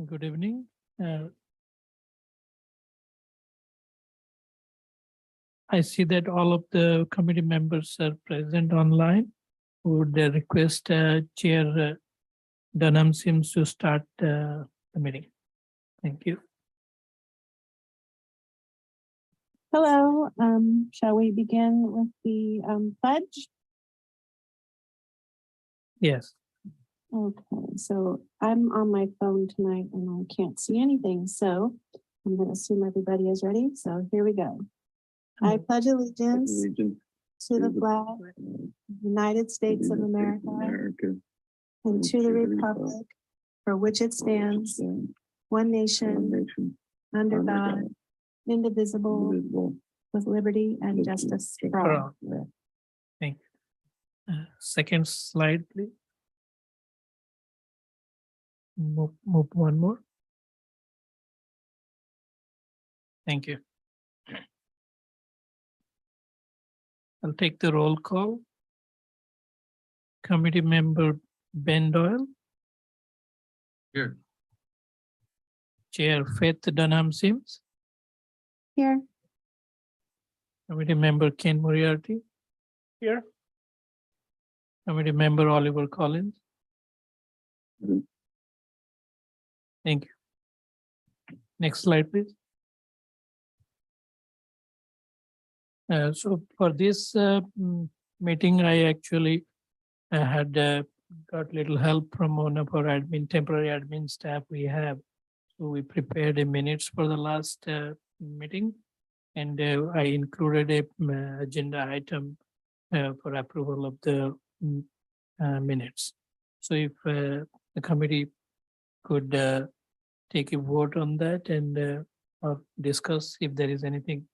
Good evening. I see that all of the committee members are present online. Would they request Chair Dunham Sims to start the meeting? Thank you. Hello, shall we begin with the pledge? Yes. Okay, so I'm on my phone tonight and I can't see anything, so I'm going to assume everybody is ready. So here we go. I pledge allegiance to the flag of the United States of America and to the republic for which it stands, one nation, under God, indivisible, with liberty and justice for all. Thank you. Second slide, please. Move one more. Thank you. I'll take the roll call. Committee member Ben Doyle. Here. Chair Faith Dunham Sims. Here. Committee member Ken Moriarty. Here. Committee member Oliver Collins. Thank you. Next slide, please. So for this meeting, I actually had got little help from one of our temporary admin staff we have. So we prepared a minutes for the last meeting, and I included a agenda item for approval of the minutes. So if the committee could take a vote on that and or discuss if there is anything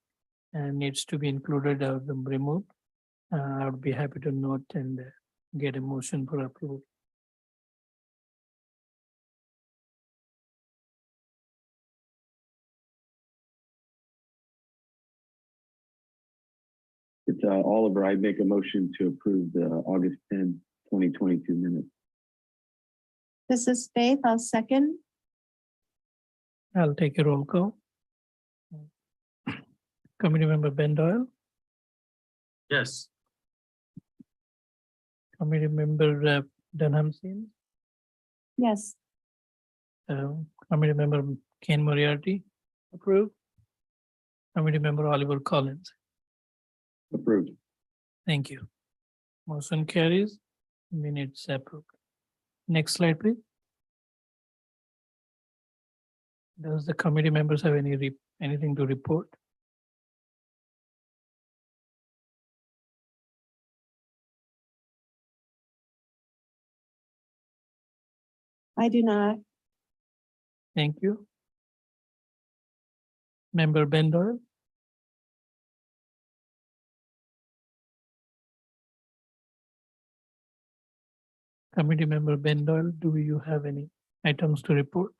needs to be included or removed, I would be happy to note and get a motion for approval. It's Oliver. I make a motion to approve the August 10, 2022 minutes. This is Faith. I'll second. I'll take a roll call. Committee member Ben Doyle. Yes. Committee member Dunham Sims. Yes. Committee member Ken Moriarty. Approved. Committee member Oliver Collins. Approved. Thank you. Motion carries. Minutes approved. Next slide, please. Does the committee members have anything to report? I do not. Thank you. Member Ben Doyle. Committee member Ben Doyle, do you have any items to report?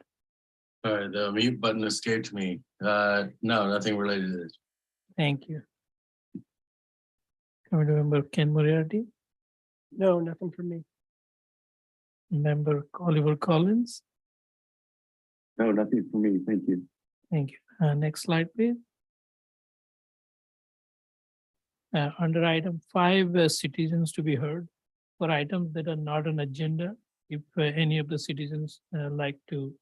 The mute button escaped me. No, nothing related to this. Thank you. Committee member Ken Moriarty. No, nothing from me. Member Oliver Collins. No, nothing for me. Thank you. Thank you. Next slide, please. Under item 5, citizens to be heard. For items that are not on agenda, if any of the citizens like to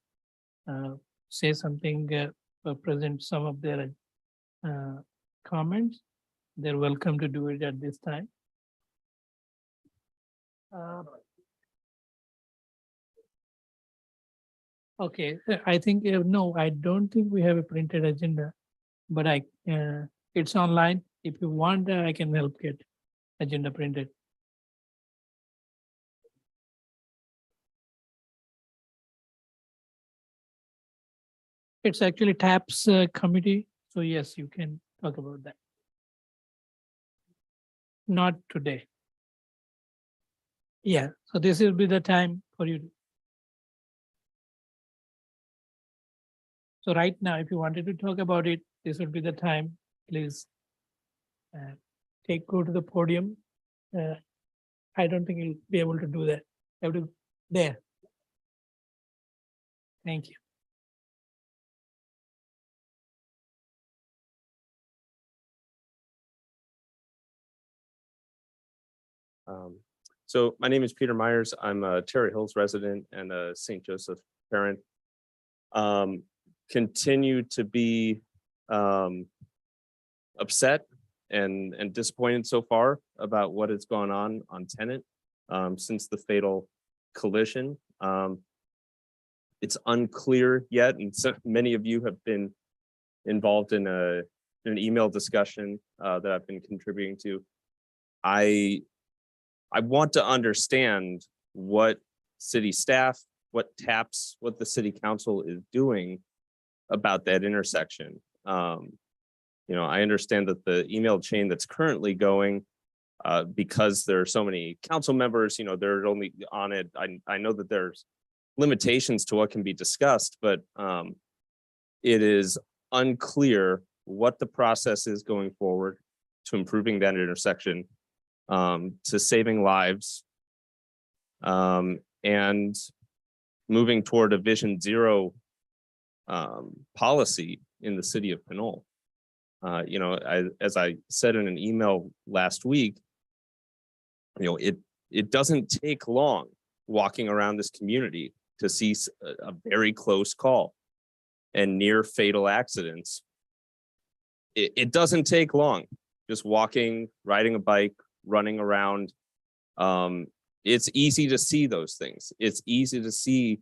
say something or present some of their comments, they're welcome to do it at this time. Okay, I think no, I don't think we have a printed agenda, but it's online. If you want, I can help get agenda printed. It's actually TAPS committee, so yes, you can talk about that. Not today. Yeah, so this will be the time for you. So right now, if you wanted to talk about it, this would be the time. Please go to the podium. I don't think you'll be able to do that. You have to there. Thank you. So my name is Peter Myers. I'm a Terry Hills resident and a St. Joseph parent. Continue to be upset and disappointed so far about what has gone on Tenet since the fatal collision. It's unclear yet, and so many of you have been involved in an email discussion that I've been contributing to. I want to understand what city staff, what the city council is doing about that intersection. I understand that the email chain that's currently going, because there are so many council members, they're only on it. I know that there's limitations to what can be discussed, but it is unclear what the process is going forward to improving that intersection, to saving lives, and moving toward a Vision Zero policy in the city of Pinole. As I said in an email last week, it doesn't take long walking around this community to see a very close call and near fatal accidents. It doesn't take long, just walking, riding a bike, running around. It's easy to see those things. It's easy to see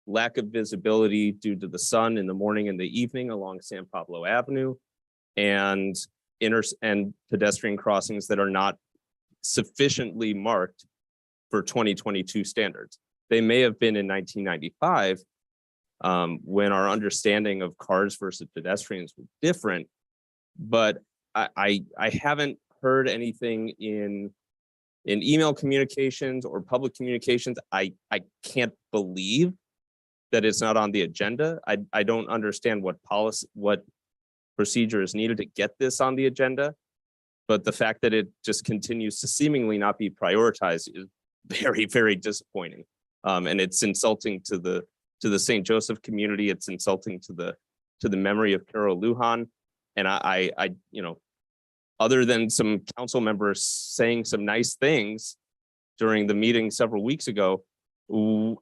lack of visibility due to the sun in the morning and the evening along San Pablo Avenue, and pedestrian crossings that are not sufficiently marked for 2022 standards. They may have been in 1995 when our understanding of cars versus pedestrians was different, but I haven't heard anything in email communications or public communications. I can't believe that it's not on the agenda. I don't understand what procedure is needed to get this on the agenda, but the fact that it just continues to seemingly not be prioritized is very, very disappointing. And it's insulting to the St. Joseph community. It's insulting to the memory of Carol Lujan. And I other than some council members saying some nice things during the meeting several weeks ago,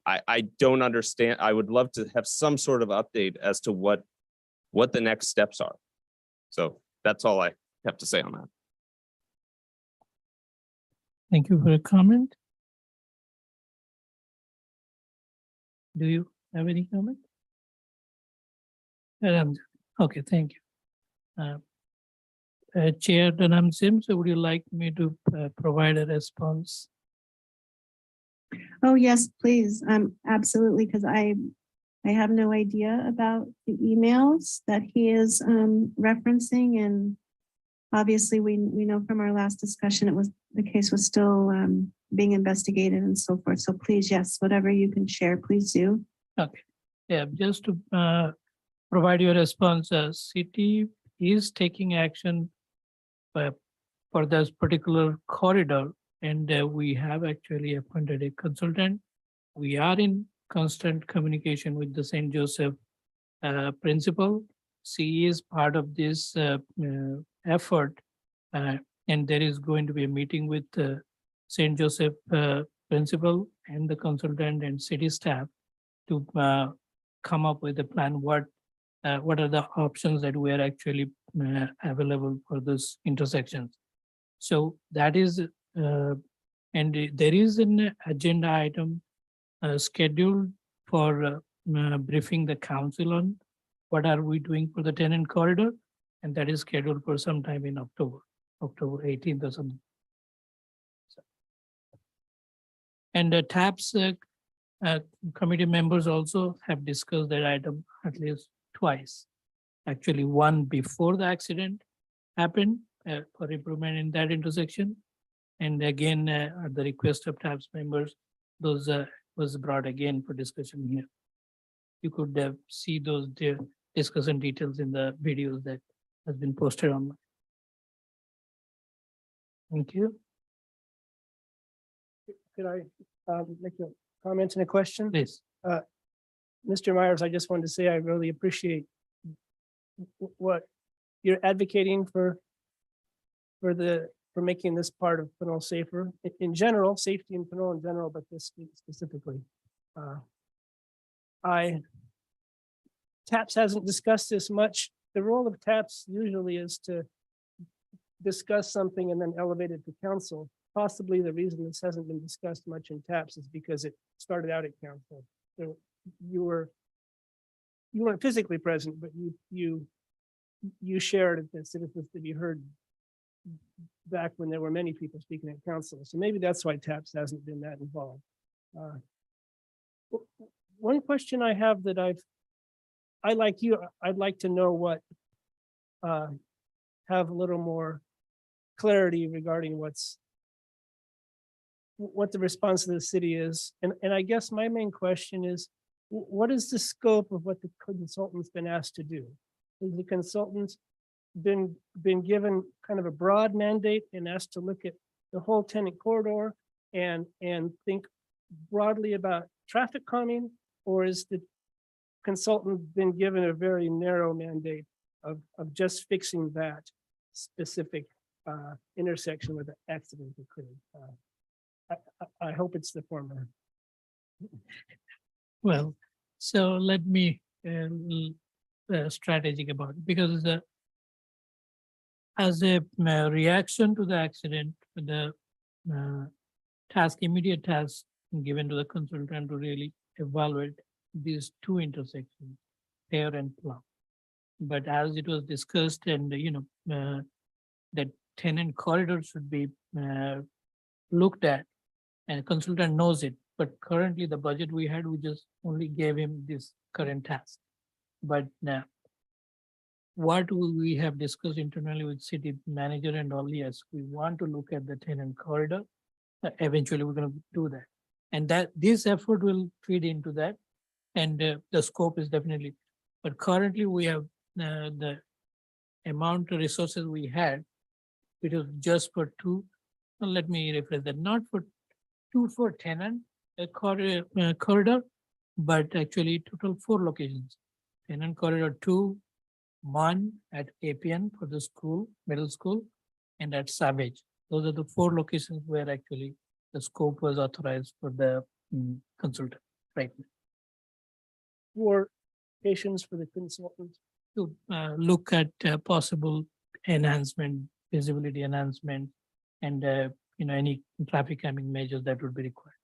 I don't understand. I would love to have some sort of update as to what the next steps are. So that's all I have to say on that. Thank you for a comment. Do you have any comment? Okay, thank you. Chair Dunham Sims, would you like me to provide a response? Oh, yes, please. Absolutely, because I have no idea about the emails that he is referencing, and obviously we know from our last discussion the case was still being investigated and so forth. So please, yes, whatever you can share, please do. Okay, yeah, just to provide your response, city is taking action for this particular corridor, and we have actually appointed a consultant. We are in constant communication with the St. Joseph principal. She is part of this effort, and there is going to be a meeting with St. Joseph principal and the consultant and city staff to come up with a plan. What are the options that we are actually available for this intersections? So that is, and there is an agenda item scheduled for briefing the council on what are we doing for the tenant corridor, and that is scheduled for sometime in October 18th or something. So, and the TAPS committee members also have discussed that item at least twice. Actually, one before the accident happened for improvement in that intersection, and again at the request of TAPS members, those was brought again for discussion here. You could see those discussion details in the videos that has been posted online. Thank you. Could I make a comment and a question? Please. Mr. Myers, I just wanted to say I really appreciate what you're advocating for the for making this part of Pinole safer, in general, safety in Pinole in general, but this specifically. TAPS hasn't discussed this much. The role of TAPS usually is to discuss something and then elevate it to council. Possibly the reason this hasn't been discussed much in TAPS is because it started out at council. So you weren't physically present, but you shared the citizens to be heard back when there were many people speaking at council. So maybe that's why TAPS hasn't been that involved. One question I have that I'd like to know have a little more clarity regarding what the response of the city is. And I guess my main question is, what is the scope of what the consultant's been asked to do? Has the consultant been given kind of a broad mandate and asked to look at the whole tenant corridor and think broadly about traffic calming? Or is the consultant been given a very narrow mandate of just fixing that specific intersection where the accident occurred? I hope it's the former. Well, so let me strategic about it, because as a reaction to the accident, the immediate task given to the consultant to really evaluate these two intersections, Pear and Plum. But as it was discussed, and that tenant corridor should be looked at, and consultant knows it. But currently, the budget we had, we just only gave him this current task. But now, what we have discussed internally with city manager and all, yes, we want to look at the tenant corridor. Eventually, we're going to do that, and that this effort will feed into that, and the scope is definitely. But currently, we have the amount of resources we had. It was just for two. Well, let me rephrase that. Not for two for tenant corridor, but actually total 4 locations. Tenant corridor 2, 1 at APN for the school, middle school, and at Savage. Those are the 4 locations where actually the scope was authorized for the consultant, right? 4 locations for the consultant. To look at possible enhancement, visibility enhancement, and any traffic calming measures that would be required.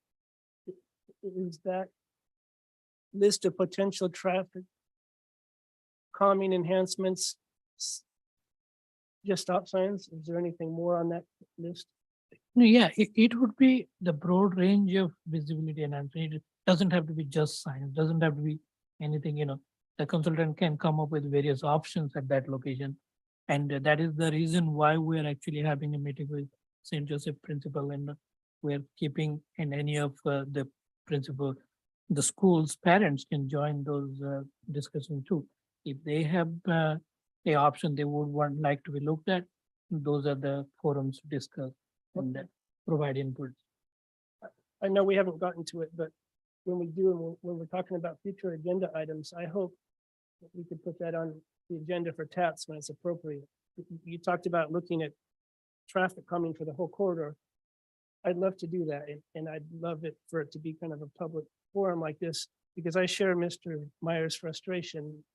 Is that list of potential traffic calming enhancements just stop signs? Is there anything more on that list? No, yeah, it would be the broad range of visibility enhancement. It doesn't have to be just signs, it doesn't have to be anything, the consultant can come up with various options at that location. And that is the reason why we're actually having a meeting with St. Joseph principal, and we're keeping, and any of the principal, the school's parents can join those discussions too. If they have a option they would like to be looked at, those are the forums to discuss and provide input. I know we haven't gotten to it, but when we do, and when we're talking about future agenda items, I hope that we could put that on the agenda for TAPS when it's appropriate. You talked about looking at traffic coming for the whole corridor. I'd love to do that, and I'd love it for it to be kind of a public forum like this, because I share Mr. Meyer's frustration.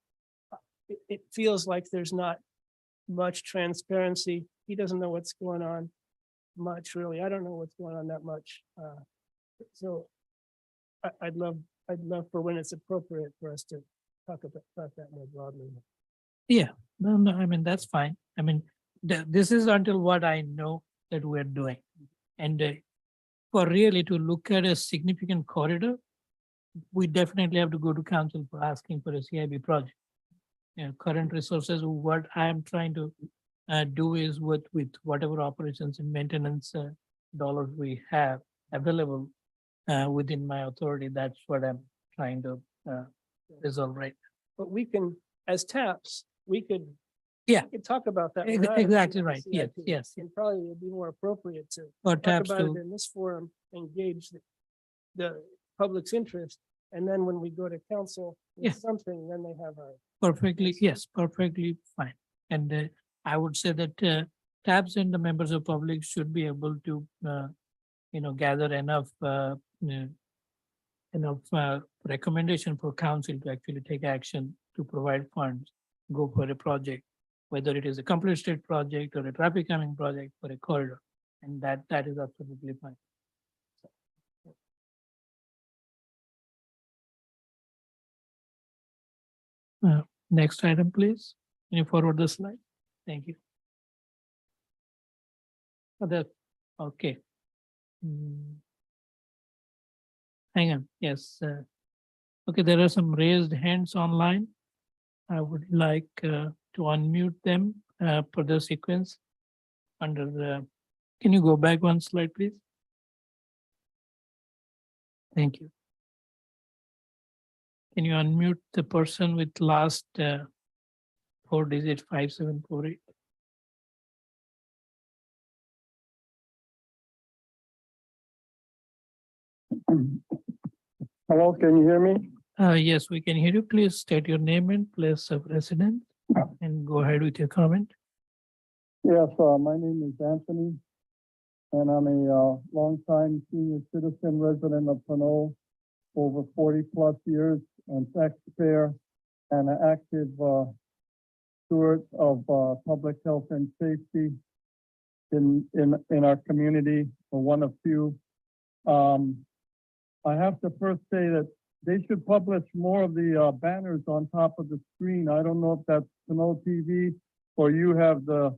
It feels like there's not much transparency. He doesn't know what's going on much, really. I don't know what's going on that much. So I'd love for when it's appropriate for us to talk about that more broadly. Yeah, no, I mean, that's fine. I mean, this is until what I know that we're doing. And for really to look at a significant corridor, we definitely have to go to council for asking for a CIB project. Current resources, what I am trying to do is with whatever operations and maintenance dollars we have available within my authority. That's what I'm trying to resolve right now. But we can, as TAPS, we could talk about that. Exactly right. Yes. And probably it'd be more appropriate to Or talk TAPS about it to, in this forum, engage the public's interest. And then when we go to council with something, then they have a. perfectly fine. And I would say that TAPS and the members of public should be able to, gather enough recommendation for council to actually take action to provide funds, go for a project, whether it is a complete street project or a traffic calming project for a corridor. And that is absolutely fine. Next item, please. Can you forward the slide? Thank you. Okay. Hang on, yes. Okay, there are some raised hands online. I would like to unmute them for the sequence under the, can you go back one slide, please? Thank you. Can you unmute the person with last 4-digit 5748? Hello, can you hear me? Yes, we can hear you. Please state your name and place of residence and go ahead with your comment. Yes, my name is Anthony, and I'm a longtime senior citizen resident of Pinole, over 40+ years, and taxpayer, and an active steward of public health and safety in our community, or one of few. I have to first say that they should publish more of the banners on top of the screen. I don't know if that's Pinole TV or you have the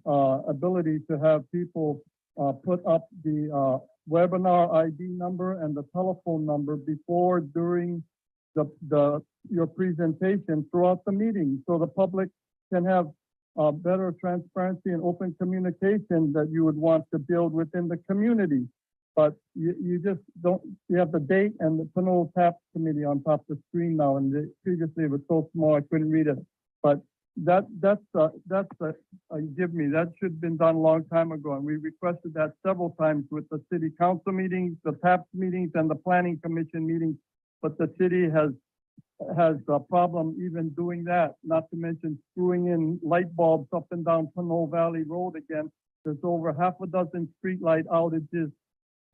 ability to have people put up the webinar ID number and the telephone number before, during your presentation throughout the meeting, so the public can have better transparency and open communication that you would want to build within the community. But you just don't, you have the date and the Pinole TAP committee on top of the screen now, and previously it was so small I couldn't read it. But that's give me, that should have been done a long time ago, and we requested that several times with the city council meetings, the TAP meetings, and the planning commission meetings. But the city has a problem even doing that, not to mention screwing in light bulbs up and down Pinole Valley Road again. There's over half a dozen street light outages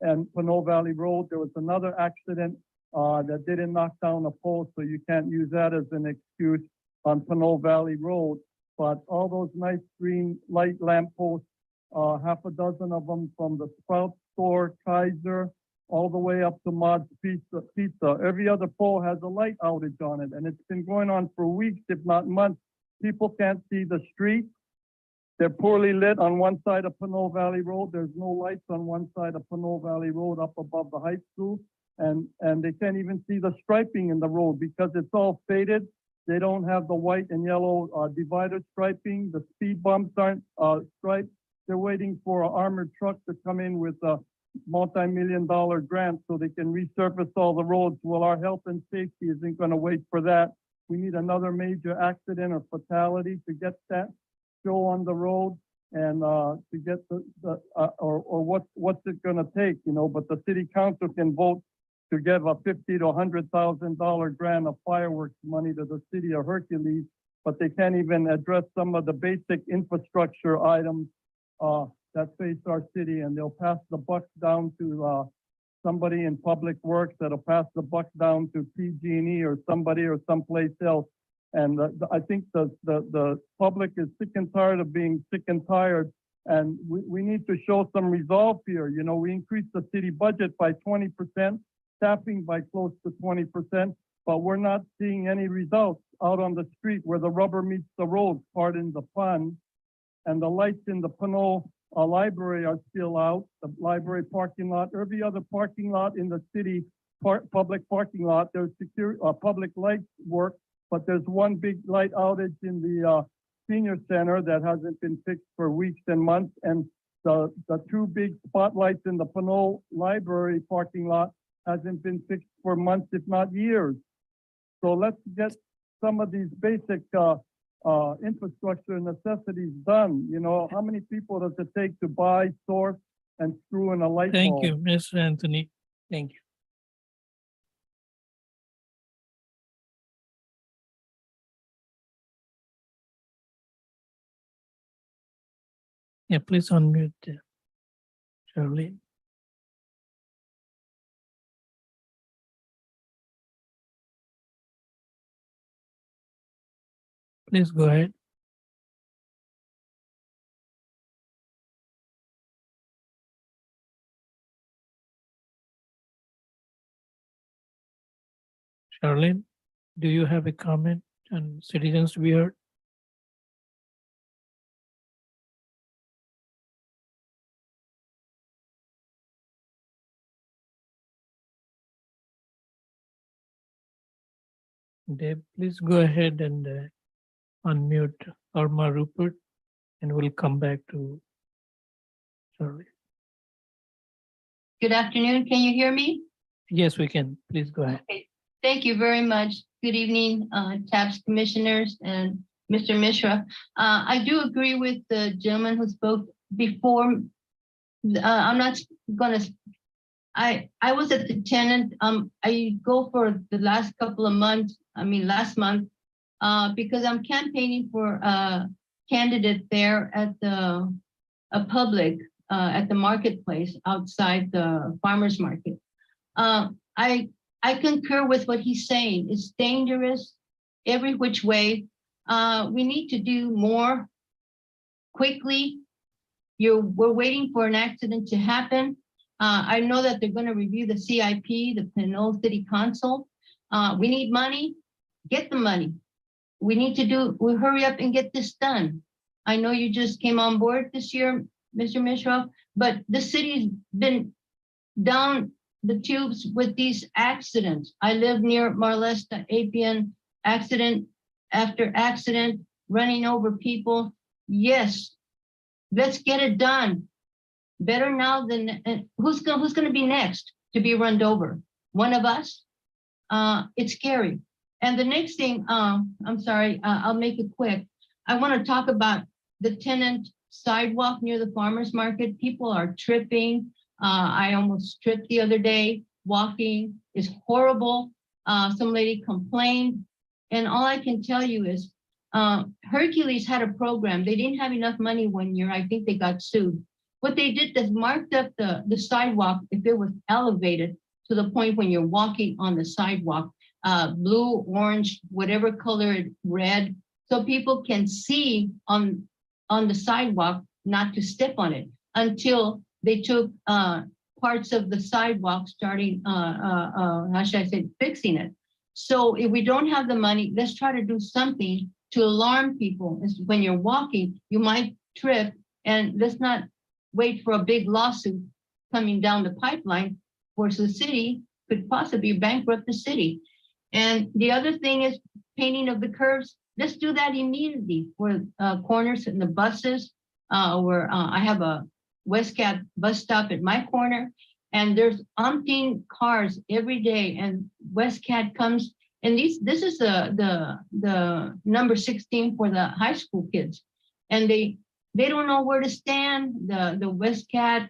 and Pinole Valley Road. There was another accident that didn't knock down a pole, so you can't use that as an excuse on Pinole Valley Road. But all those nice green light lamp posts, half a dozen of them from the Sprout store, Kaiser, all the way up to Mod's Pizza. Every other pole has a light outage on it, and it's been going on for weeks, if not months. People can't see the street. They're poorly lit on one side of Pinole Valley Road. There's no lights on one side of Pinole Valley Road up above the high school. And they can't even see the striping in the road because it's all faded. They don't have the white and yellow divider striping. The speed bumps aren't striped. They're waiting for an armored truck to come in with a multi-million-dollar grant so they can resurface all the roads. Well, our health and safety isn't going to wait for that. We need another major accident or fatality to get that show on the road, and to get what's it going to take, you know? But the city council can vote to give a $50,000 to $100,000 grant of fireworks money to the city of Hercules, but they can't even address some of the basic infrastructure items that face our city, and they'll pass the buck down to somebody in public works that'll pass the buck down to PG&E or somebody or someplace else. And I think the public is sick and tired of being sick and tired, and we need to show some resolve here. You know, we increased the city budget by 20%, staffing by close to 20%, but we're not seeing any results out on the street where the rubber meets the road, pardon the pun. And the lights in the Pinole library are still out, the library parking lot, every other parking lot in the city, public parking lot, there's public lights work, but there's one big light outage in the senior center that hasn't been fixed for weeks and months. And the two big spotlights in the Pinole library parking lot hasn't been fixed for months, if not years. So let's get some of these basic infrastructure necessities done. You know, how many people does it take to buy, source, and screw in a light bulb? Thank you, Mr. Anthony. Thank you. Yeah, please unmute Charlie. Please go ahead. Charlene, do you have a comment on citizens to be heard? Dave, please go ahead and unmute Irma Rupert, and we'll come back to Charlie. Good afternoon. Can you hear me? Yes, we can. Please go ahead. Okay. Thank you very much. Good evening, TAPS commissioners and Mr. Mishra. I do agree with the gentleman who spoke before. I'm not gonna, I was at the tenant. I go for the last couple of months, last month, because I'm campaigning for a candidate there at the public, at the marketplace outside the farmer's market. I concur with what he's saying. It's dangerous every which way. We need to do more quickly. We're waiting for an accident to happen. I know that they're going to review the CIP, the Pinole City Council. We need money. Get the money. We hurry up and get this done. I know you just came on board this year, Mr. Mishra, but the city's been down the tubes with these accidents. I live near Marlesta, Appian, accident after accident, running over people. Yes, let's get it done. Better now than, who's gonna be next to be run over? One of us? It's scary. And the next thing, I'm sorry, I'll make it quick. I wanna talk about the tenant sidewalk near the farmer's market. People are tripping. I almost tripped the other day walking. It's horrible. Some lady complained. And all I can tell you is Hercules had a program. They didn't have enough money one year. I think they got sued. What they did is marked up the sidewalk if it was elevated to the point when you're walking on the sidewalk, blue, orange, whatever color, red, so people can see on the sidewalk not to step on it until they took parts of the sidewalk starting, how should I say, fixing it. So if we don't have the money, let's try to do something to alarm people. When you're walking, you might trip, and let's not wait for a big lawsuit coming down the pipeline, where the city could possibly bankrupt the city. And the other thing is painting of the curves. Let's do that immediately for corners in the buses, where I have a Westcat bus stop at my corner, and there's umpteen cars every day, and Westcat comes, and this is the number 16 for the high school kids, and they don't know where to stand. The Westcat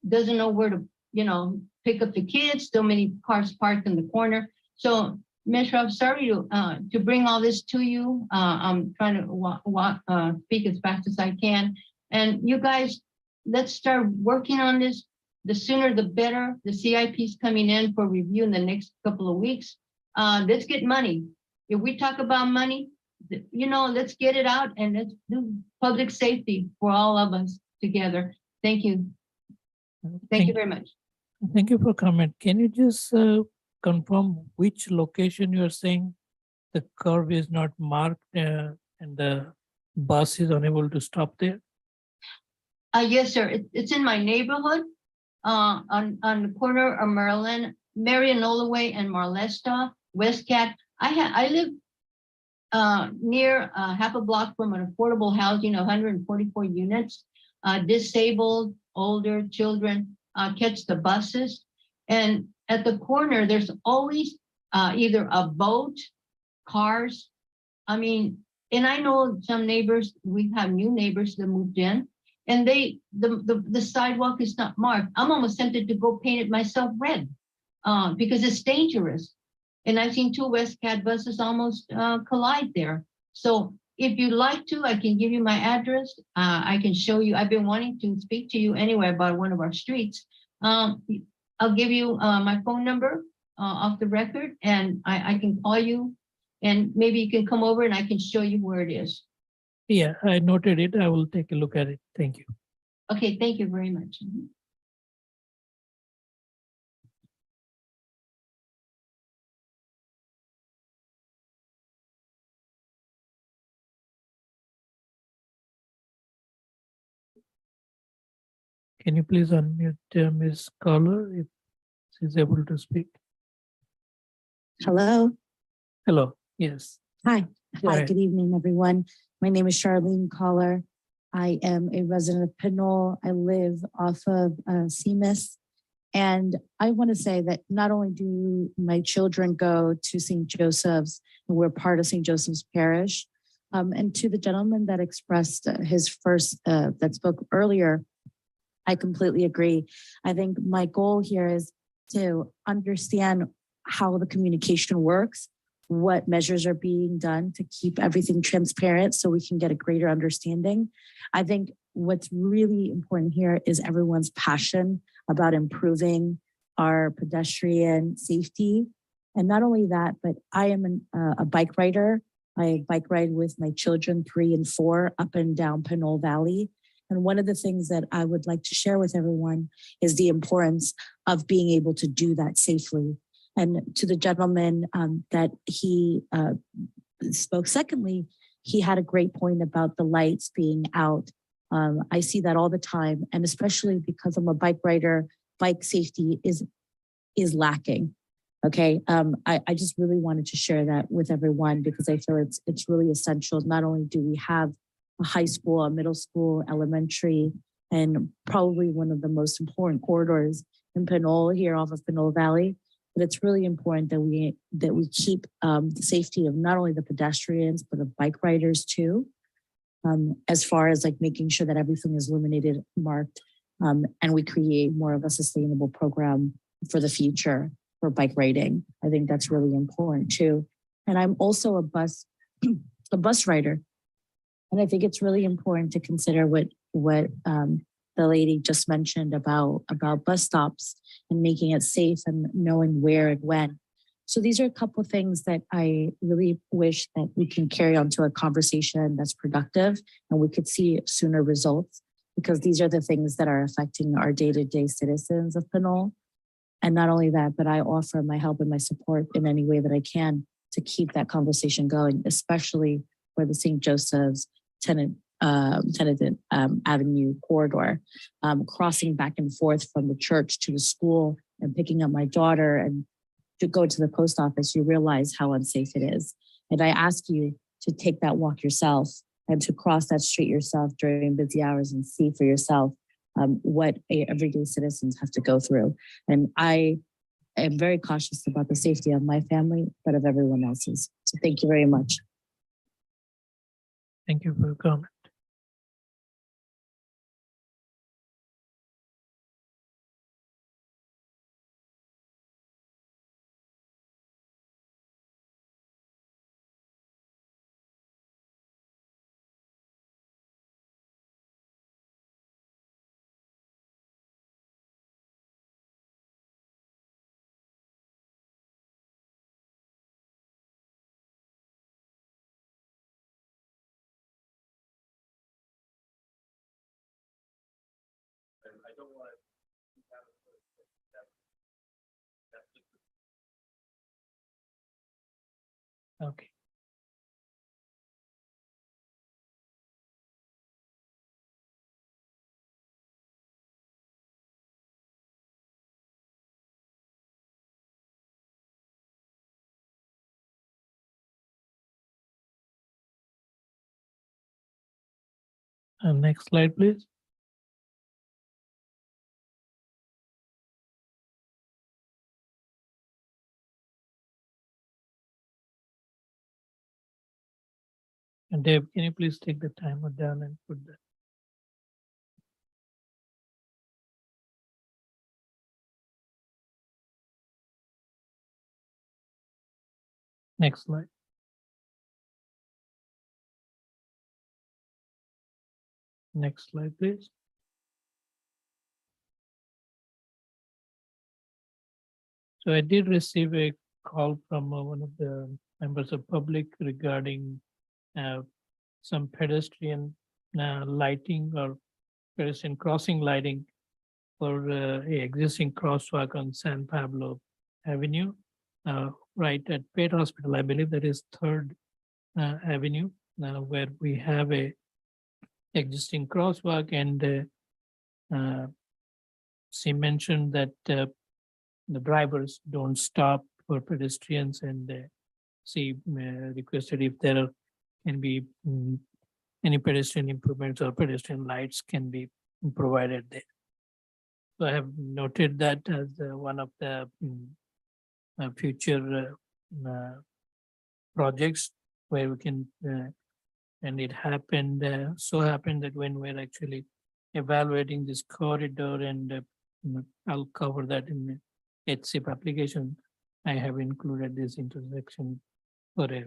doesn't know where to pick up the kids. So many cars parked in the corner. So Mishra, I'm sorry to bring all this to you. I'm trying to speak as fast as I can, and you guys, let's start working on this. The sooner the better. The CIP is coming in for review in the next couple of weeks. Let's get money. If we talk about money, let's get it out, and let's do public safety for all of us together. Thank you. Thank you very much. Thank you for comment. Can you just confirm which location you are saying the curve is not marked and the bus is unable to stop there? Yes, sir. It's in my neighborhood, on the corner of Marion Way and Marlesta, Westcat. I live near half a block from an affordable housing, 144 units. Disabled, older children catch the buses, and at the corner there's always either a boat, cars. And I know some neighbors. We have new neighbors that moved in, and the sidewalk is not marked. I'm almost tempted to go paint it myself red, because it's dangerous. And I've seen two Westcat buses almost collide there. So if you'd like to, I can give you my address. I can show you. I've been wanting to speak to you anyway about one of our streets. I'll give you my phone number off the record, and I can call you, and maybe you can come over and I can show you where it is. Yeah, I noted it. I will take a look at it. Thank you. Okay, thank you very much. Can you please unmute Ms. Caller if she's able to speak? Hello. Hello, yes. Hi. Go Hi, ahead. good evening, everyone. My name is Charlene Collar. I am a resident of Pinole. I live off of Seamus. And I want to say that not only do my children go to St. Joseph's, and we're part of St. Joseph's Parish, and to the gentleman that expressed his first, that spoke earlier, I completely agree. I think my goal here is to understand how the communication works, what measures are being done to keep everything transparent so we can get a greater understanding. I think what's really important here is everyone's passion about improving our pedestrian safety. And not only that, but I am a bike rider. I bike ride with my children 3 and 4 up and down Pinole Valley. And one of the things that I would like to share with everyone is the importance of being able to do that safely. And to the gentleman that he spoke secondly, he had a great point about the lights being out. I see that all the time, and especially because I'm a bike rider, bike safety is lacking. Okay, I just really wanted to share that with everyone because I feel it's really essential. Not only do we have a high school, a middle school, elementary, and probably one of the most important corridors in Pinole here off of Pinole Valley, but it's really important that we keep the safety of not only the pedestrians but of bike riders too. As far as like making sure that everything is illuminated, marked, and we create more of a sustainable program for the future for bike riding. I think that's really important too. And I'm also a bus rider. And I think it's really important to consider what the lady just mentioned about bus stops and making it safe and knowing where and when. So these are a couple of things that I really wish that we can carry on to a conversation that's productive and we could see sooner results, because these are the things that are affecting our day-to-day citizens of Pinole. And not only that, but I offer my help and my support in any way that I can to keep that conversation going, especially for the St. Joseph's Tenant Avenue corridor, crossing back and forth from the church to the school and picking up my daughter and to go to the post office, you realize how unsafe it is. And I ask you to take that walk yourself and to cross that street yourself during busy hours and see for yourself what everyday citizens have to go through. And I am very cautious about the safety of my family, but of everyone else's. So thank you very much. Thank you for your comment. I don't want to. Okay. Next slide, please. And Dave, can you please take the timer down and put that? Next slide. Next slide, please. So I did receive a call from one of the members of public regarding some pedestrian lighting or pedestrian crossing lighting for a existing crosswalk on San Pablo Avenue, right at Pate Hospital. I believe that is 3rd Avenue, where we have a existing crosswalk, and she mentioned that the drivers don't stop for pedestrians, and she requested if there can be any pedestrian improvements or pedestrian lights can be provided there. So I have noted that as one of the future projects where we can, and it happened, so happened that when we're actually evaluating this corridor, and I'll cover that in the HCP application, I have included this intersection for a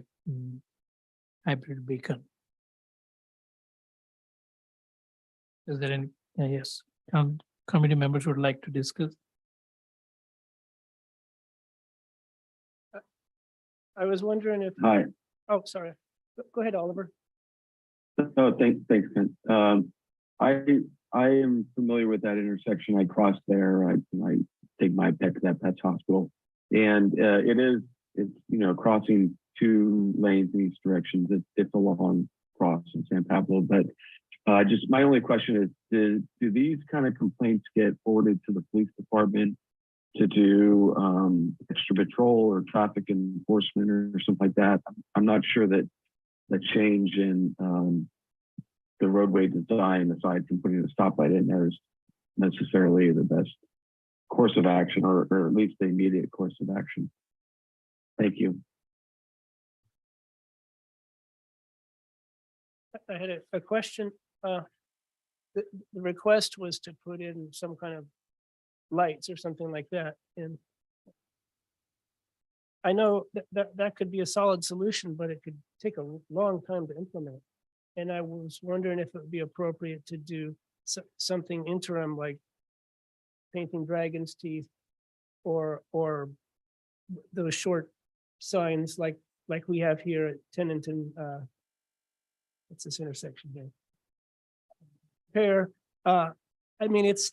hybrid beacon. Is there any, yes, committee members would like to discuss? I was wondering if, Hi. oh, sorry. Go ahead, Oliver. Oh, thanks, Ken. I am familiar with that intersection. I cross there. I take my pet to that pet's hospital, and it's crossing 2 lanes in each direction. It's a long cross in San Pablo, but just my only question is, do these kind of complaints get forwarded to the police department to do extra patrol or traffic enforcement or something like that? I'm not sure that the change in the roadway design, aside from putting a stoplight in there, is necessarily the best course of action, or at least the immediate course of action. Thank you. I had a question. The request was to put in some kind of lights or something like that. And I know that could be a solid solution, but it could take a long time to implement. And I was wondering if it would be appropriate to do something interim, like painting dragon's teeth, or those short signs like we have here at Tennyson. What's this intersection here? Pear. I mean, it's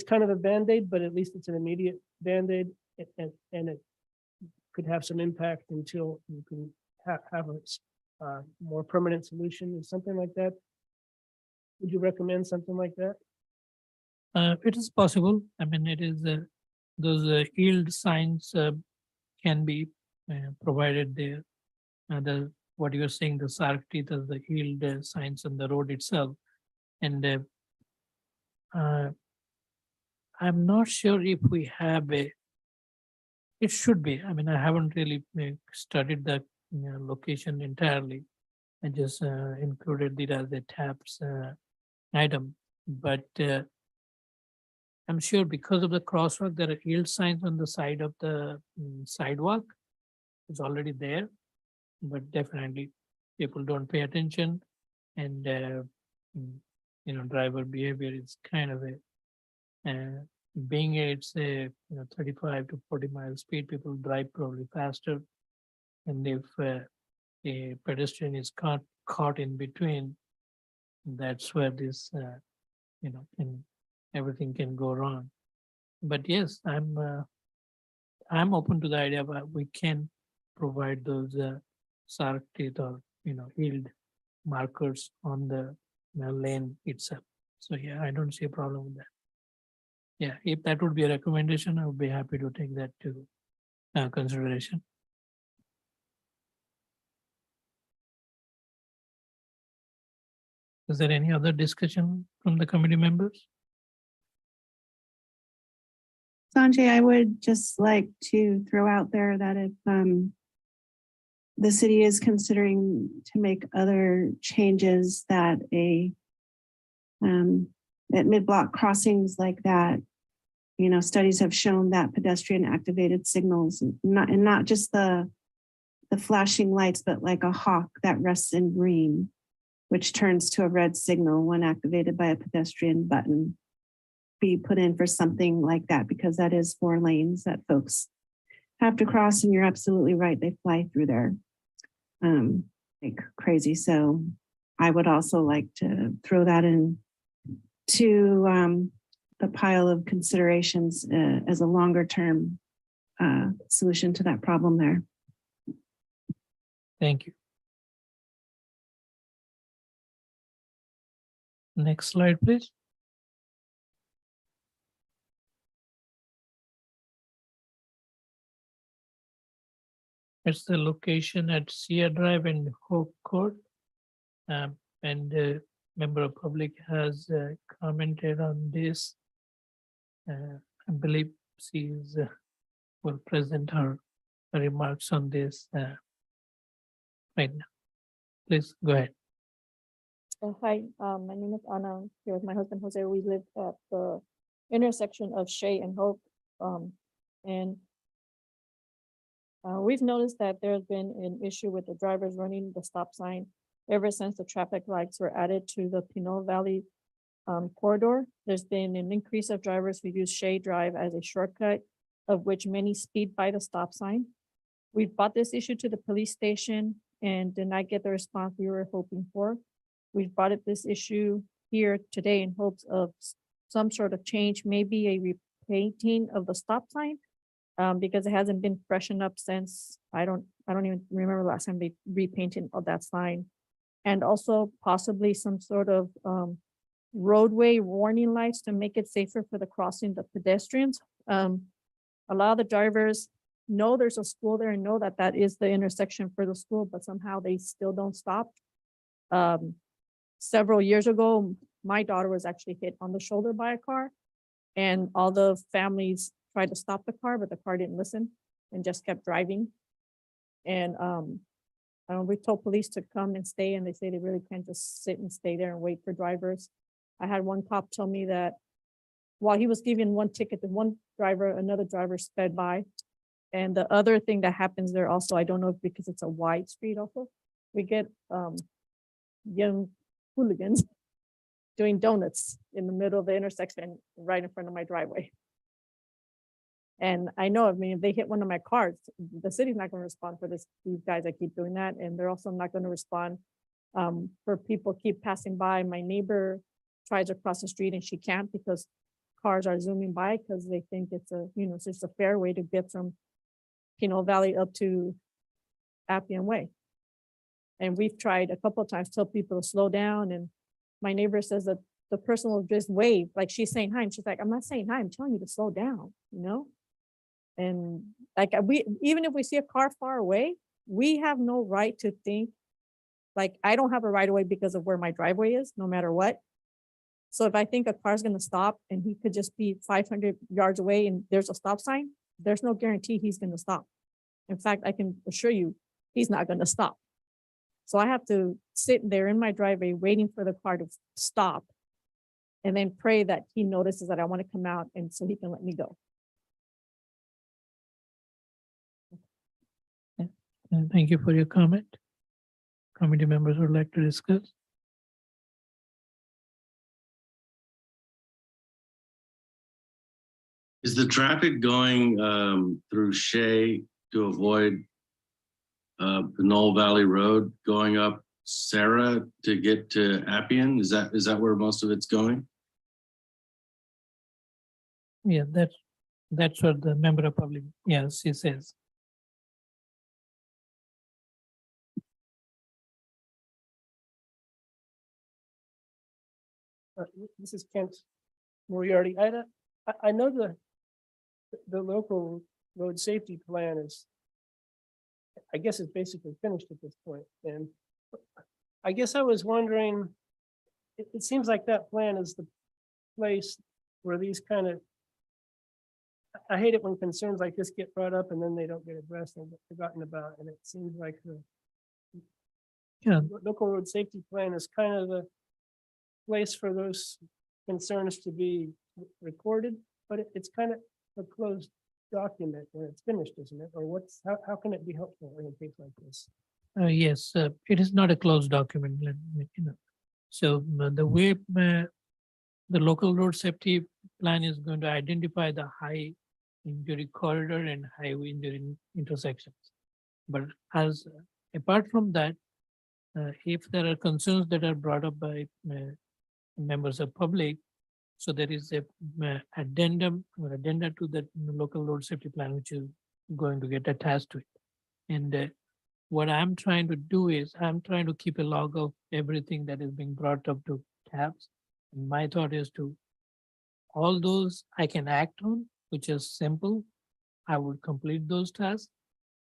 kind of a Band-Aid, but at least it's an immediate Band-Aid, and it could have some impact until you can have a more permanent solution or something like that. Would you recommend something like that? It is possible. I mean, it is those yield signs can be provided there. What you're saying, the SARC teeth are the yield signs on the road itself. And I'm not sure if we have it should be. I mean, I haven't really studied the location entirely. I just included it as a TAPS item. But I'm sure because of the crosswalk, there are yield signs on the side of the sidewalk. It's already there, but definitely people don't pay attention, and driver behavior is kind of being it's a 35 to 40 mile speed, people drive probably faster, and if a pedestrian is caught in between, that's where this everything can go wrong. But yes, I'm open to the idea that we can provide those SARC teeth or yield markers on the lane itself. So yeah, I don't see a problem with that. Yeah, if that would be a recommendation, I would be happy to take that to consideration. Is there any other discussion from the committee members? Sanjay, I would just like to throw out there that if the city is considering to make other changes, that at mid-block crossings like that, studies have shown that pedestrian activated signals, not just the flashing lights, but like a hawk that rests in green, which turns to a red signal when activated by a pedestrian button, be put in for something like that, because that is 4 lanes that folks have to cross, and you're absolutely right, they fly through there like crazy. So I would also like to throw that in to the pile of considerations as a longer term solution to that problem there. Thank you. Next slide, please. It's the location at Sia Drive and Hope Court. And member of public has commented on this. I believe she is will present her remarks on this right now. Please go ahead. Hi, my name is Anna, here with my husband Jose. We live at the intersection of Shea and Hope. And we've noticed that there's been an issue with the drivers running the stop sign ever since the traffic lights were added to the Pinole Valley corridor. There's been an increase of drivers who use Shea Drive as a shortcut, of which many speed by the stop sign. We've brought this issue to the police station and did not get the response we were hoping for. We've brought up this issue here today in hopes of some sort of change, maybe a repainting of the stop sign, because it hasn't been freshened up since, I don't even remember last time they repainted of that sign. And also possibly some sort of roadway warning lights to make it safer for the crossing the pedestrians. A lot of the drivers know there's a school there and know that that is the intersection for the school, but somehow they still don't stop. Several years ago, my daughter was actually hit on the shoulder by a car, and all the families tried to stop the car, but the car didn't listen and just kept driving. And we told police to come and stay, and they say they really can't just sit and stay there and wait for drivers. I had one cop tell me that while he was giving one ticket to one driver, another driver sped by. And the other thing that happens there also, I don't know if because it's a wide street also, we get young hooligans doing donuts in the middle of the intersection right in front of my driveway. And I know, I mean, if they hit one of my cars, the city's not going to respond for this, these guys that keep doing that. And they're also not going to respond for people keep passing by. My neighbor tries to cross the street and she can't because cars are zooming by because they think it's a, you know, it's just a fair way to get from Pinole Valley up to Appian Way. And we've tried a couple of times to tell people to slow down. And my neighbor says that the person will just wave, like she's saying hi. And she's like, I'm not saying hi, I'm telling you to slow down, you know? And like even if we see a car far away, we have no right to think, like I don't have a right of way because of where my driveway is, no matter what. So if I think a car's gonna stop and he could just be 500 yards away and there's a stop sign, there's no guarantee he's gonna stop. In fact, I can assure you, he's not gonna stop. So I have to sit there in my driveway waiting for the car to stop and then pray that he notices that I want to come out and so he can let me go. And thank you for your comment. Committee members would like to discuss. Is the traffic going through Shea to avoid Pinole Valley Road going up Sarah to get to Appian? Is that where most of it's going? Yeah, that's what the member of public, yes, he says. This is Kent Moriarty. I know the local road safety plan is, I guess it's basically finished at this point. And I guess I was wondering, it seems like that plan is the place where these kind of, I hate it when concerns like this get brought up and then they don't get addressed and get forgotten about. And it seems like the local road safety plan is kind of the place for those concerns to be recorded, but it's kind of a closed document when it's finished, isn't it? Or how can it be helpful in a case like this? Yes, it is not a closed document, So the way the local road safety plan is going to identify the high injury corridor and high injury intersections. But as apart from that, if there are concerns that are brought up by members of public, so there is a addendum or addenda to the local road safety plan, which is going to get attached to it. And what I'm trying to do is I'm trying to keep a log of everything that is being brought up to TAPS. And my thought is to all those I can act on, which is simple. I would complete those tasks.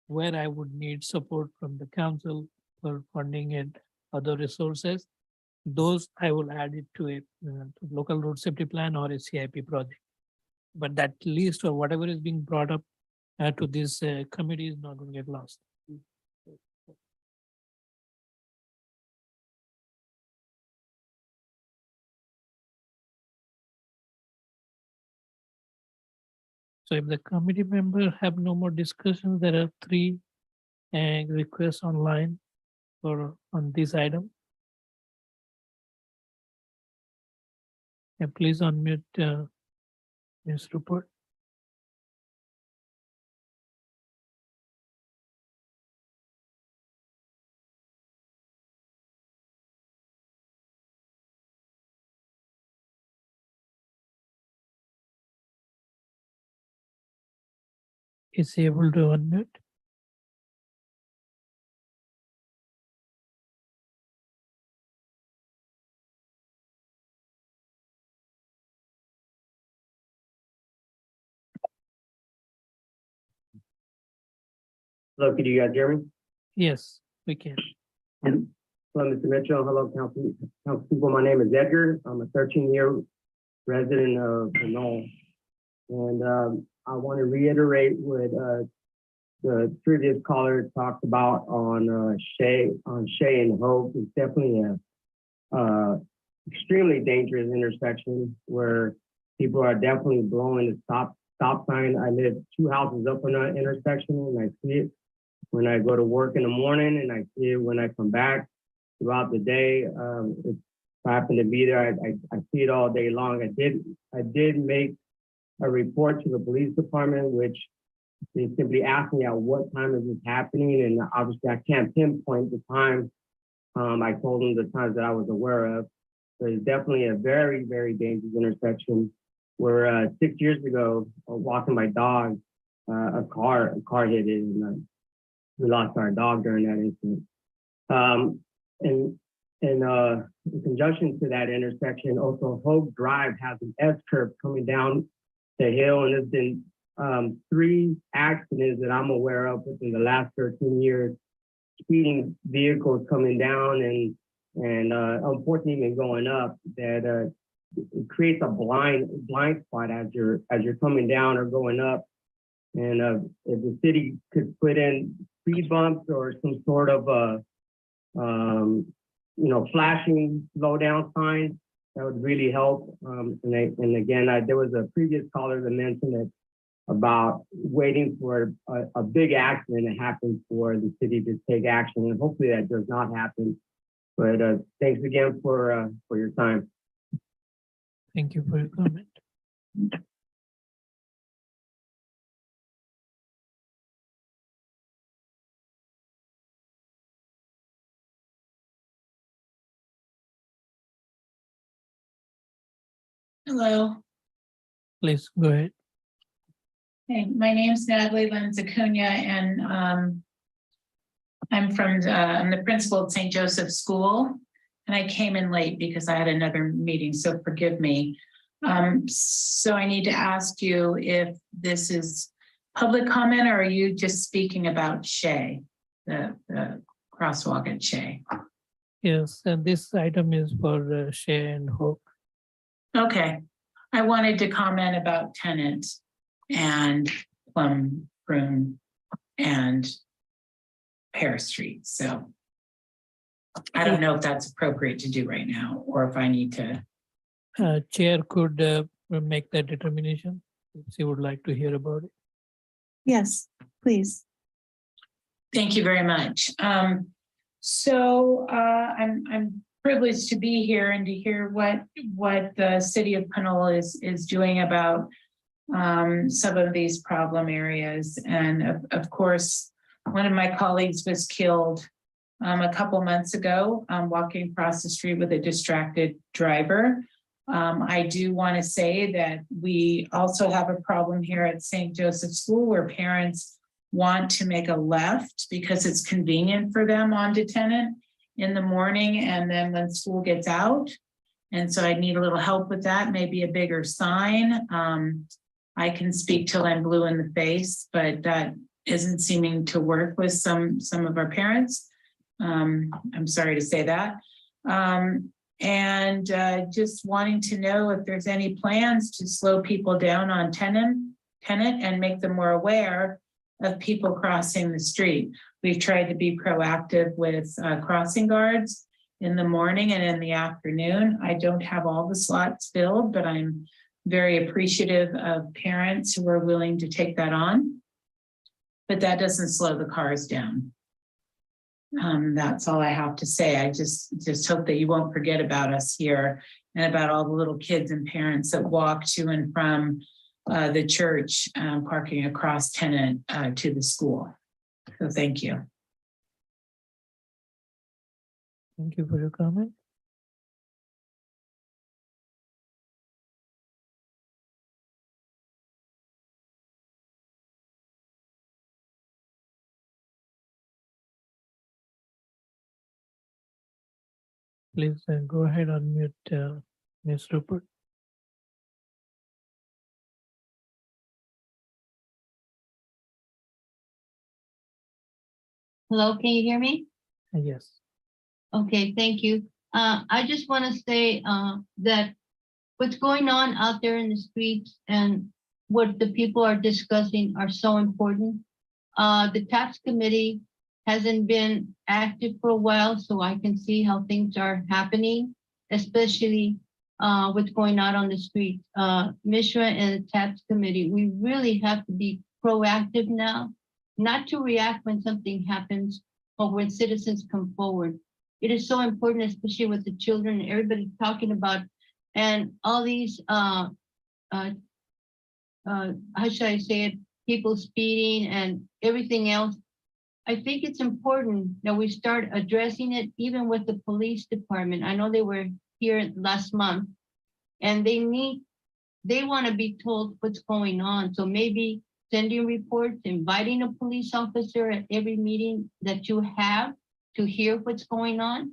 Where I would need support from the council for funding and other resources, those I will add it to a to local road safety plan or a CIP project. But that list or whatever is being brought up to this committee is not going to get lost. So if the committee member have no more discussions, there are 3 requests online for on this item. Please unmute Ms. Rupert. Is he able to unmute? Hello, can you guys hear me? Yes, we can. Hello, Mr. Mitchell. Hello, council people. My name is Edgar. I'm a 13-year resident of Pinole. And I want to reiterate what the previous caller talked about on Shea and Hope. It's definitely a extremely dangerous intersection where people are definitely blowing the stop sign. I live 2 houses up on that intersection and I see it when I go to work in the morning and I see it when I come back throughout the day. If I happen to be there, I see it all day long. I did make a report to the police department, which they simply asked me at what time is this happening, and obviously I can't pinpoint the time. I told them the times that I was aware of. But it's definitely a very, very dangerous intersection where 6 years ago, walking my dog, a car hit it, and we lost our dog during that incident. And in conjunction to that intersection, also Hope Drive has an S curve coming down the hill, and there's been 3 accidents that I'm aware of within the last 13 years, speeding vehicles coming down and unfortunately even going up, that it creates a blind spot as you're coming down or going up. And if the city could put in speed bumps or some sort of flashing slow down signs, that would really help. And again, there was a previous caller that mentioned it about waiting for a big accident to happen for the city to take action, and hopefully that does not happen. But thanks again for your time. Thank you for your comment. Hello. Please go ahead. Hey, my name is Natalie Lenz Acuna, and I'm the principal at St. Joseph School, and I came in late because I had another meeting, so forgive me. So I need to ask you if this is public comment, or are you just speaking about Shea, the crosswalk at Shea? Yes, and this item is for Shea and Hope. Okay, I wanted to comment about Tennant and Plum Prune and Pear Street. So I don't know if that's appropriate to do right now, or if I need to. Chair could make that determination if she would like to hear about it. Yes, please. Thank you very much. So I'm privileged to be here and to hear what the city of Pinole is doing about some of these problem areas. And of course, one of my colleagues was killed a couple months ago, walking across the street with a distracted driver. I do want to say that we also have a problem here at St. Joseph School where parents want to make a left because it's convenient for them onto Tenant in the morning and then when school gets out. And so I need a little help with that, maybe a bigger sign. I can speak till I'm blue in the face, but that isn't seeming to work with some of our parents. I'm sorry to say that. And just wanting to know if there's any plans to slow people down on Tenant and make them more aware of people crossing the street. We've tried to be proactive with crossing guards in the morning and in the afternoon. I don't have all the slots filled, but I'm very appreciative of parents who are willing to take that on. But that doesn't slow the cars down. That's all I have to say. I just hope that you won't forget about us here and about all the little kids and parents that walk to and from the church, parking across Tenant to the school. So thank you. Thank you for your comment. Please go ahead, unmute Ms. Rupert. Hello, can you hear me? Yes. Okay, thank you. I just want to say that what's going on out there in the streets and what the people are discussing are so important. The tax committee hasn't been active for a while, so I can see how things are happening, especially what's going on the streets. Mishra and the tax committee, we really have to be proactive now, not to react when something happens or when citizens come forward. It is so important, especially with the children, everybody talking about, and all these, how should I say it, people speeding and everything else. I think it's important that we start addressing it even with the police department. I know they were here last month and they want to be told what's going on. So maybe sending reports, inviting a police officer at every meeting that you have to hear what's going on.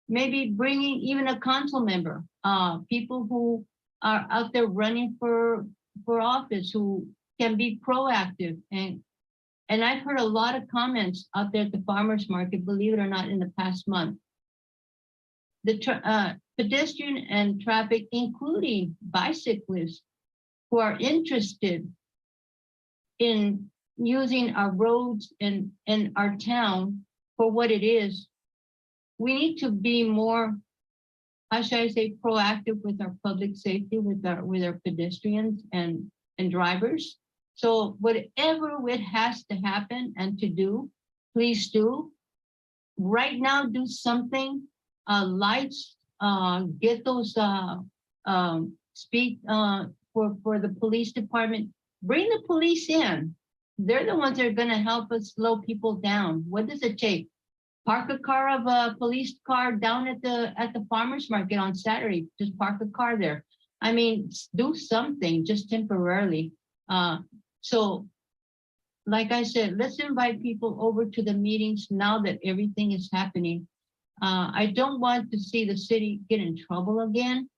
Maybe bringing even a council member, people who are out there running for office who can be proactive. And I've heard a lot of comments out there at the farmers market, believe it or not, in the past month. The pedestrian and traffic, including bicyclists who are interested in using our roads and our town for what it is. We need to be more, how should I say, proactive with our public safety, with our pedestrians and drivers. So whatever it has to happen and to do, please do. Right now, do something. Lights, get those speed for the police department. Bring the police in. They're the ones that are going to help us slow people down. What does it take? Park a car of a police car down at the farmers market on Saturday. Just park a car there. I mean, do something just temporarily. So, like I said, let's invite people over to the meetings now that everything is happening. I don't want to see the city get in trouble again.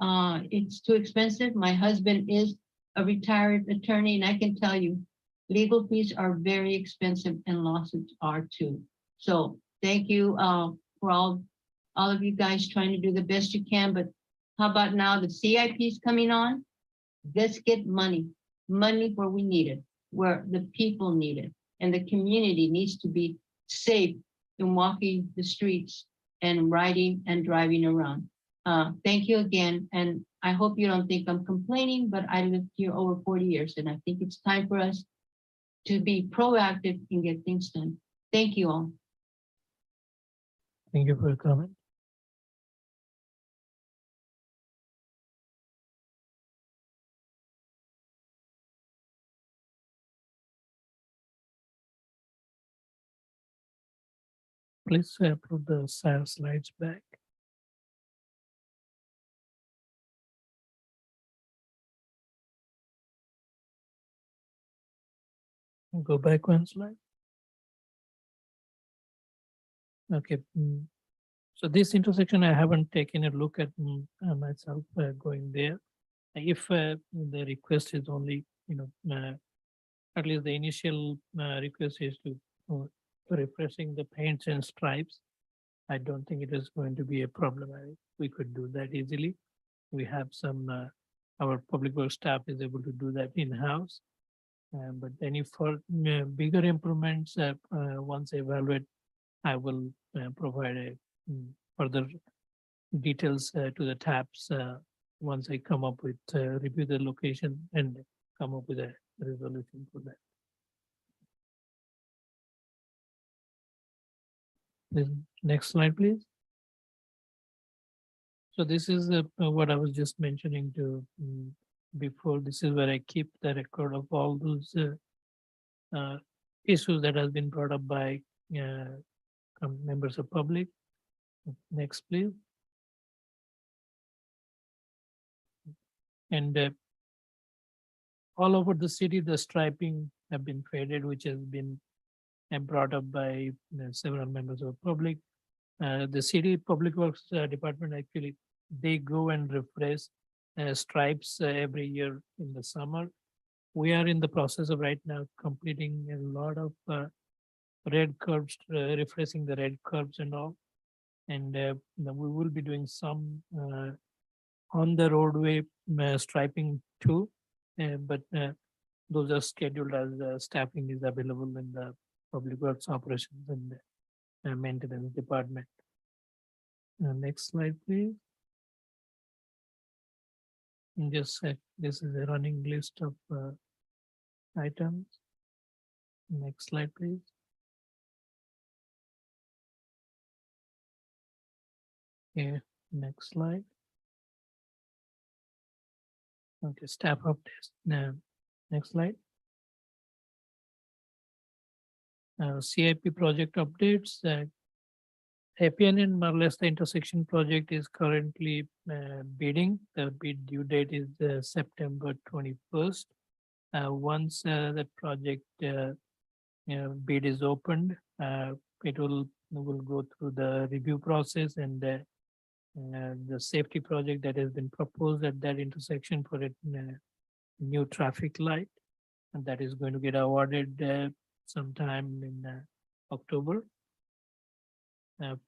It's too expensive. My husband is a retired attorney, and I can tell you, legal fees are very expensive and lawsuits are too. So thank you for all of you guys trying to do the best you can. But how about now the CIP is coming on? Let's get money where we need it, where the people need it, and the community needs to be safe in walking the streets and riding and driving around. Thank you again. And I hope you don't think I'm complaining, but I lived here over 40 years and I think it's time for us to be proactive and get things done. Thank you all. Thank you for your comment. Please put the slides back. Go back one slide. Okay. So this intersection, I haven't taken a look at myself going there. If the request is only, at least the initial request is to refreshing the paints and stripes. I don't think it is going to be a problem. We could do that easily. We have some, our public works staff is able to do that in-house. But any for bigger improvements, once I evaluate, I will provide a further details to the taps once I come up with review the location and come up with a resolution for that. Next slide, please. So this is what I was just mentioning to before. This is where I keep the record of all those issues that has been brought up by members of public. Next, please. And all over the city, the striping have been faded, which has been brought up by several members of public. The city public works department, actually, they go and refresh stripes every year in the summer. We are in the process of right now completing a lot of red curbs, refreshing the red curbs and all. And we will be doing some on the roadway striping too, but those are scheduled as staffing is available in the public works operations and maintenance department. Next slide, please. And just this is a running list of items. Next slide, please. Okay, next slide. Okay, staff updates. Now, next slide. CIP project updates. Appian and Marlesta intersection project is currently bidding. The bid due date is September 21st. Once the project bid is opened, it will go through the review process, and the safety project that has been proposed at that intersection for a new traffic light, and that is going to get awarded sometime in October.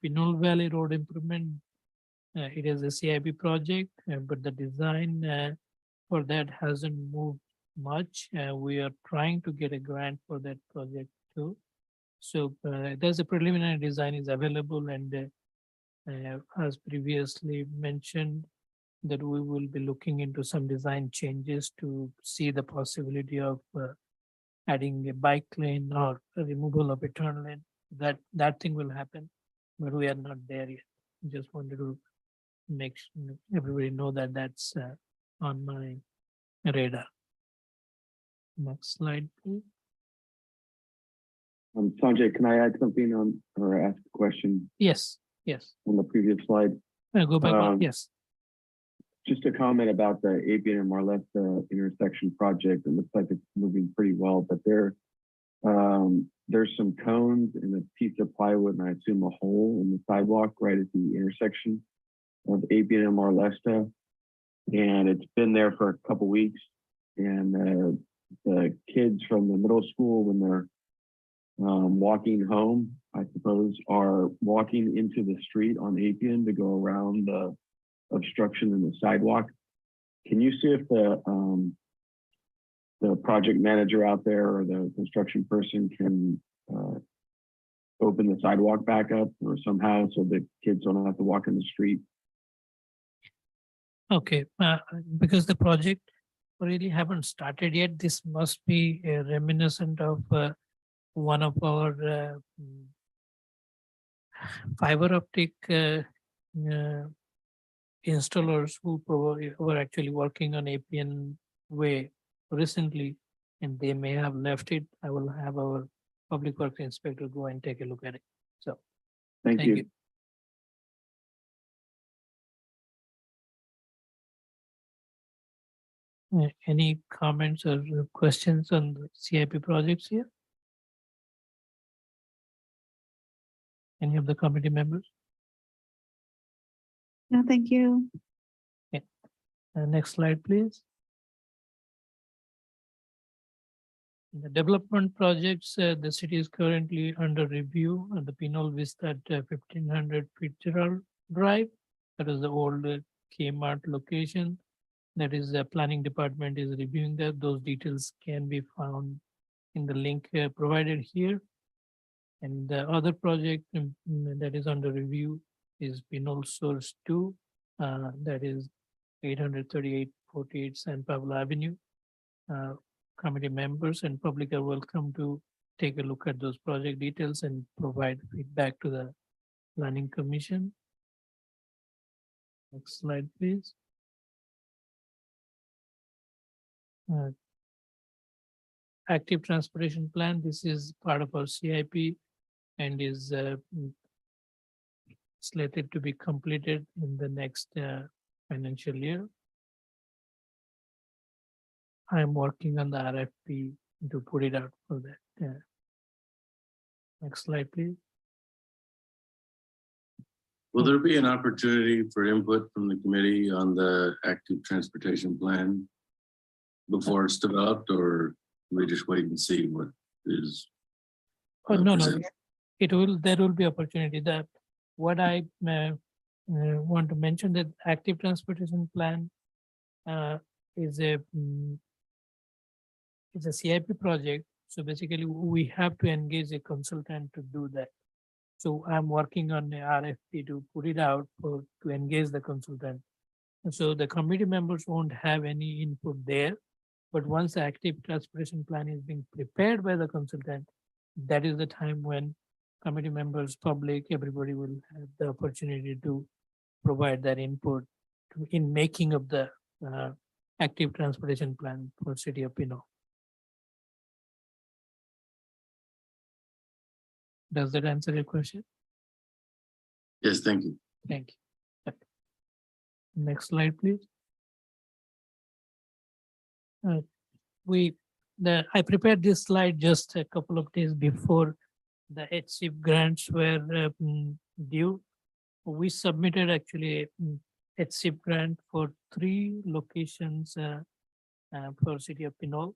Pinole Valley Road improvement, it is a CIP project, but the design for that hasn't moved much. We are trying to get a grant for that project too. So there's a preliminary design is available, and as previously mentioned, that we will be looking into some design changes to see the possibility of adding a bike lane or a removal of a turn lane. That thing will happen, but we are not there yet. Just wanted to make everybody know that that's on my radar. Next slide, please. Sanjay, can I add something on or ask a question Yes, yes. on the previous slide? Go back one. Um, Yes. Just a comment about the Appian and Marletta intersection project. It looks like it's moving pretty well, but there's some cones and a piece of plywood, and I assume a hole in the sidewalk right at the intersection of Appian and Marletta. And it's been there for a couple weeks. And the kids from the middle school, when they're walking home, I suppose, are walking into the street on Appian to go around the obstruction in the sidewalk. Can you see if the project manager out there or the construction person can open the sidewalk back up or somehow so that kids don't have to walk in the street? Okay, because the project really haven't started yet, this must be a reminiscent of one of our fiber optic installers who are actually working on APN way recently, and they may have left it. I will have our public works inspector go and take a look at it. So, Thank you. Any comments or questions on the CIP projects here? Any of the committee members? No, thank you. Next slide, please. The development projects, the city is currently under review at the Pinole Vista at 1500 Fitzgerald Drive. That is the old Kmart location. That is the planning department is reviewing that. Those details can be found in the link provided here. And the other project that is under review is Pinole Source 2. That is 838-48 San Pablo Avenue. Committee members and public are welcome to take a look at those project details and provide feedback to the Planning Commission. Next slide, please. Active transportation plan. This is part of our CIP and is slated to be completed in the next financial year. I'm working on the RFP to put it out for that. Next slide, please. Will there be an opportunity for input from the committee on the active transportation plan before it's developed, or we just wait and see what is? Oh, no, presented? there will be opportunity. That what I want to mention, that active transportation plan is a CIP project. So basically we have to engage a consultant to do that. So I'm working on the RFP to put it out to engage the consultant. And so the committee members won't have any input there. But once the active transportation plan is being prepared by the consultant, that is the time when committee members, public, everybody will have the opportunity to provide their input in making of the active transportation plan for City of Pinole. Does that answer your question? Yes, thank you. Thank you. Next slide, please. I prepared this slide just a couple of days before the HCIP grants were due. We submitted actually a HCIP grant for 3 locations for City of Pinole.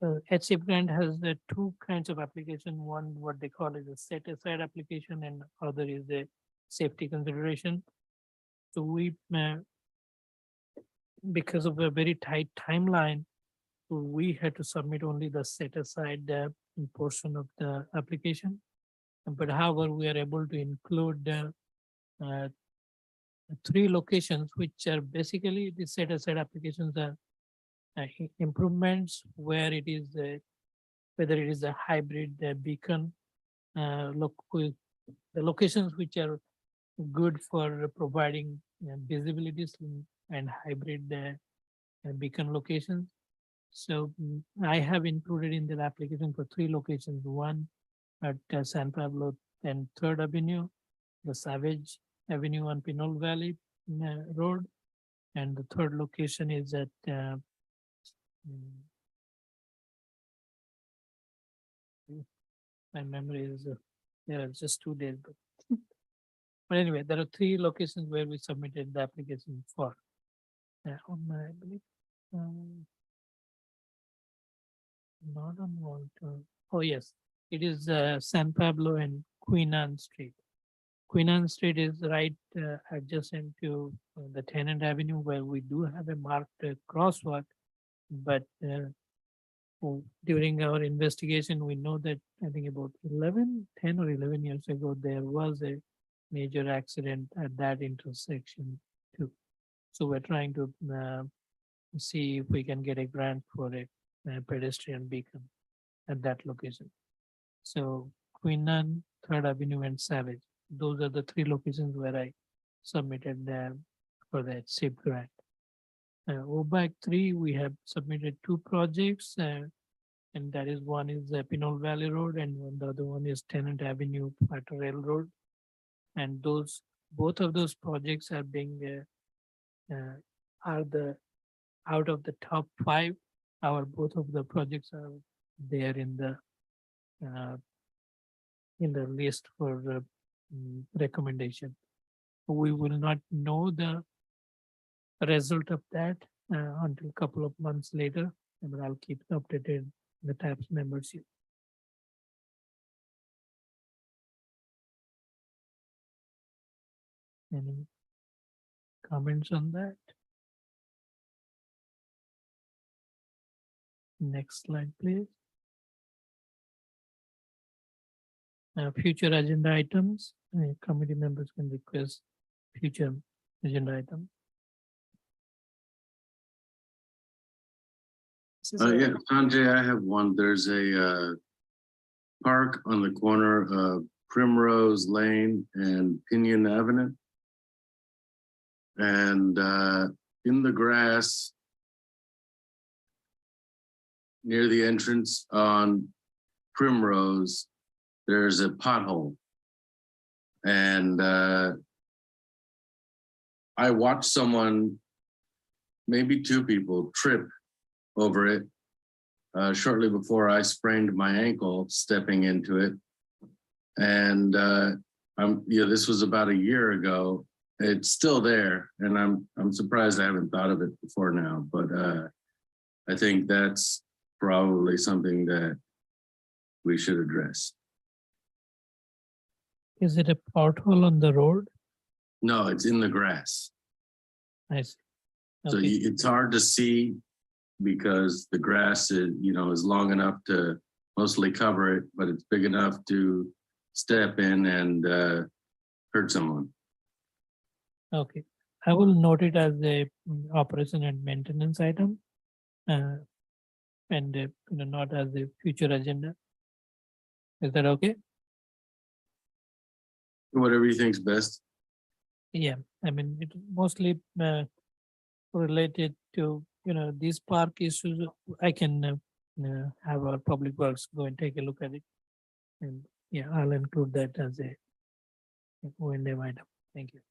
HCIP grant has the 2 kinds of application. One, what they call is a set aside application, and other is a safety consideration. So we, because of a very tight timeline, we had to submit only the set aside portion of the application. But however, we are able to include 3 locations, which are basically the set aside applications are improvements where it is whether it is a hybrid beacon, the locations which are good for providing visibilities and hybrid beacon locations. So I have included in the application for 3 locations, one at San Pablo and 3rd Avenue, the Savage Avenue on Pinole Valley Road, and the 3rd location is at my memory is there are just 2 days, but anyway, there are 3 locations where we submitted the application for. On my, I believe, not on Walter. Oh yes, it is San Pablo and Queen Anne Street. Queen Anne Street is right adjacent to the Tenant Avenue, where we do have a marked crosswalk. But during our investigation, we know that I think about 10 or 11 years ago, there was a major accident at that intersection too. So we're trying to see if we can get a grant for a pedestrian beacon at that location. So Quinnan, Third Avenue and Savage. Those are the three locations where I submitted them for that SIP grant. OBAC 3, we have submitted two projects, and that is one is Pinole Valley Road and the other one is Tennant Avenue, Platte Railroad. And both of those projects are being out of the top 5. Both of the projects are there in the list for recommendation. We will not know the result of that until a couple of months later, and I'll keep updated the TAPS members here. Any comments on that? Next slide, please. Future agenda items, committee members can request future agenda item. Yeah, Sanjay, I have one. There's a park on the corner of Primrose Lane and Pinion Avenue. And in the grass near the entrance on Primrose, there's a pothole. And I watched someone, maybe two people, trip over it shortly before I sprained my ankle stepping into it. And this was about a year ago. It's still there, and I'm surprised I haven't thought of it before now. But I think that's probably something that we should address. Is it a pothole on the road? No, it's in the grass. I see. So Okay. it's hard to see because the grass is, is long enough to mostly cover it, but it's big enough to step in and hurt someone. Okay, I will note it as a operation and maintenance item, and not as a future agenda. Is that okay? Whatever you think's best. Yeah, I mean, it mostly related to, these park issues. I can have our public works go and take a look at it. And yeah, I'll include that as a O&M item. Thank you.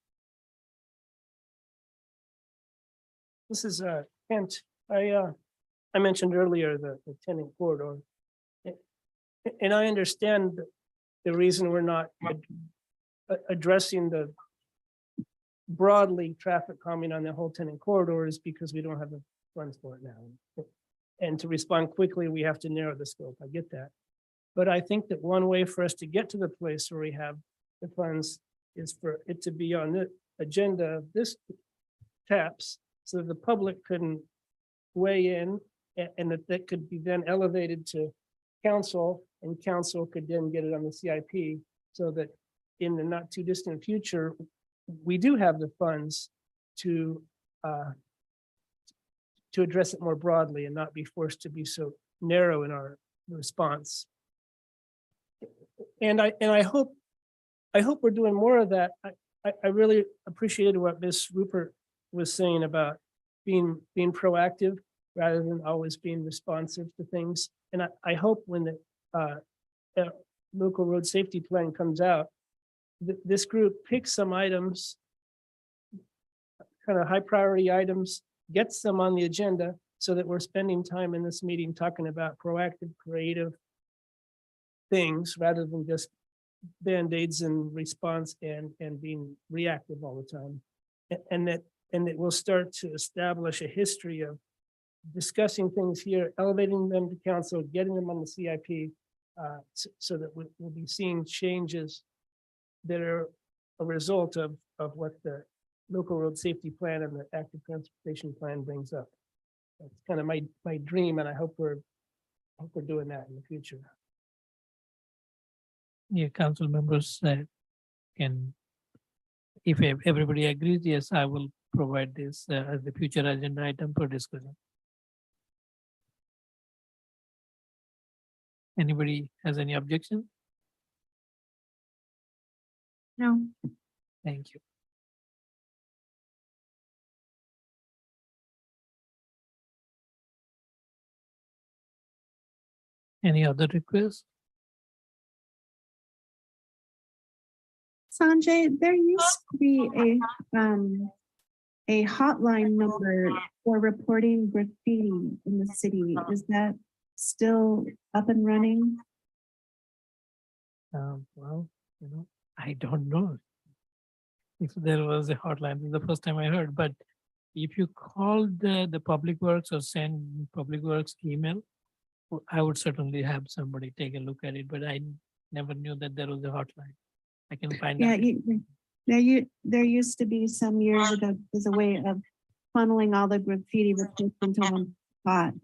This is Kent. I mentioned earlier the tenant corridor. And I understand the reason we're not addressing the broadly traffic calming on the whole tenant corridor is because we don't have the funds for it now. And to respond quickly, we have to narrow the scope. I get that. But I think that one way for us to get to the place where we have the funds is for it to be on the agenda of this TAPS, so the public couldn't weigh in, and that could be then elevated to council, and council could then get it on the CIP, so that in the not too distant future, we do have the funds to address it more broadly and not be forced to be so narrow in our response. And I hope we're doing more of that. I really appreciated what Ms. Rupert was saying about being proactive rather than always being responsive to things. And I hope when the local road safety plan comes out, this group picks some items, kind of high priority items, gets them on the agenda so that we're spending time in this meeting talking about proactive, creative things rather than just Band-Aids and response and being reactive all the time. And that we'll start to establish a history of discussing things here, elevating them to council, getting them on the CIP, so that we'll be seeing changes that are a result of what the local road safety plan and the active transportation plan brings up. That's kind of my dream, and I hope we're doing that in the future. Yeah, council members can, if everybody agrees, yes, I will provide this as the future agenda item for discussion. Anybody has any objection? No. Thank you. Any other requests? Sanjay, there used to be a hotline number for reporting graffiti in the city. Is that still up and running? Well, I don't know if there was a hotline. This is the first time I heard, but if you call the Public Works or send Public Works email, I would certainly have somebody take a look at it, but I never knew that there was a hotline. I can find Yeah, out. there used to be some years ago, there's a way of funneling all the graffiti reports into one spot.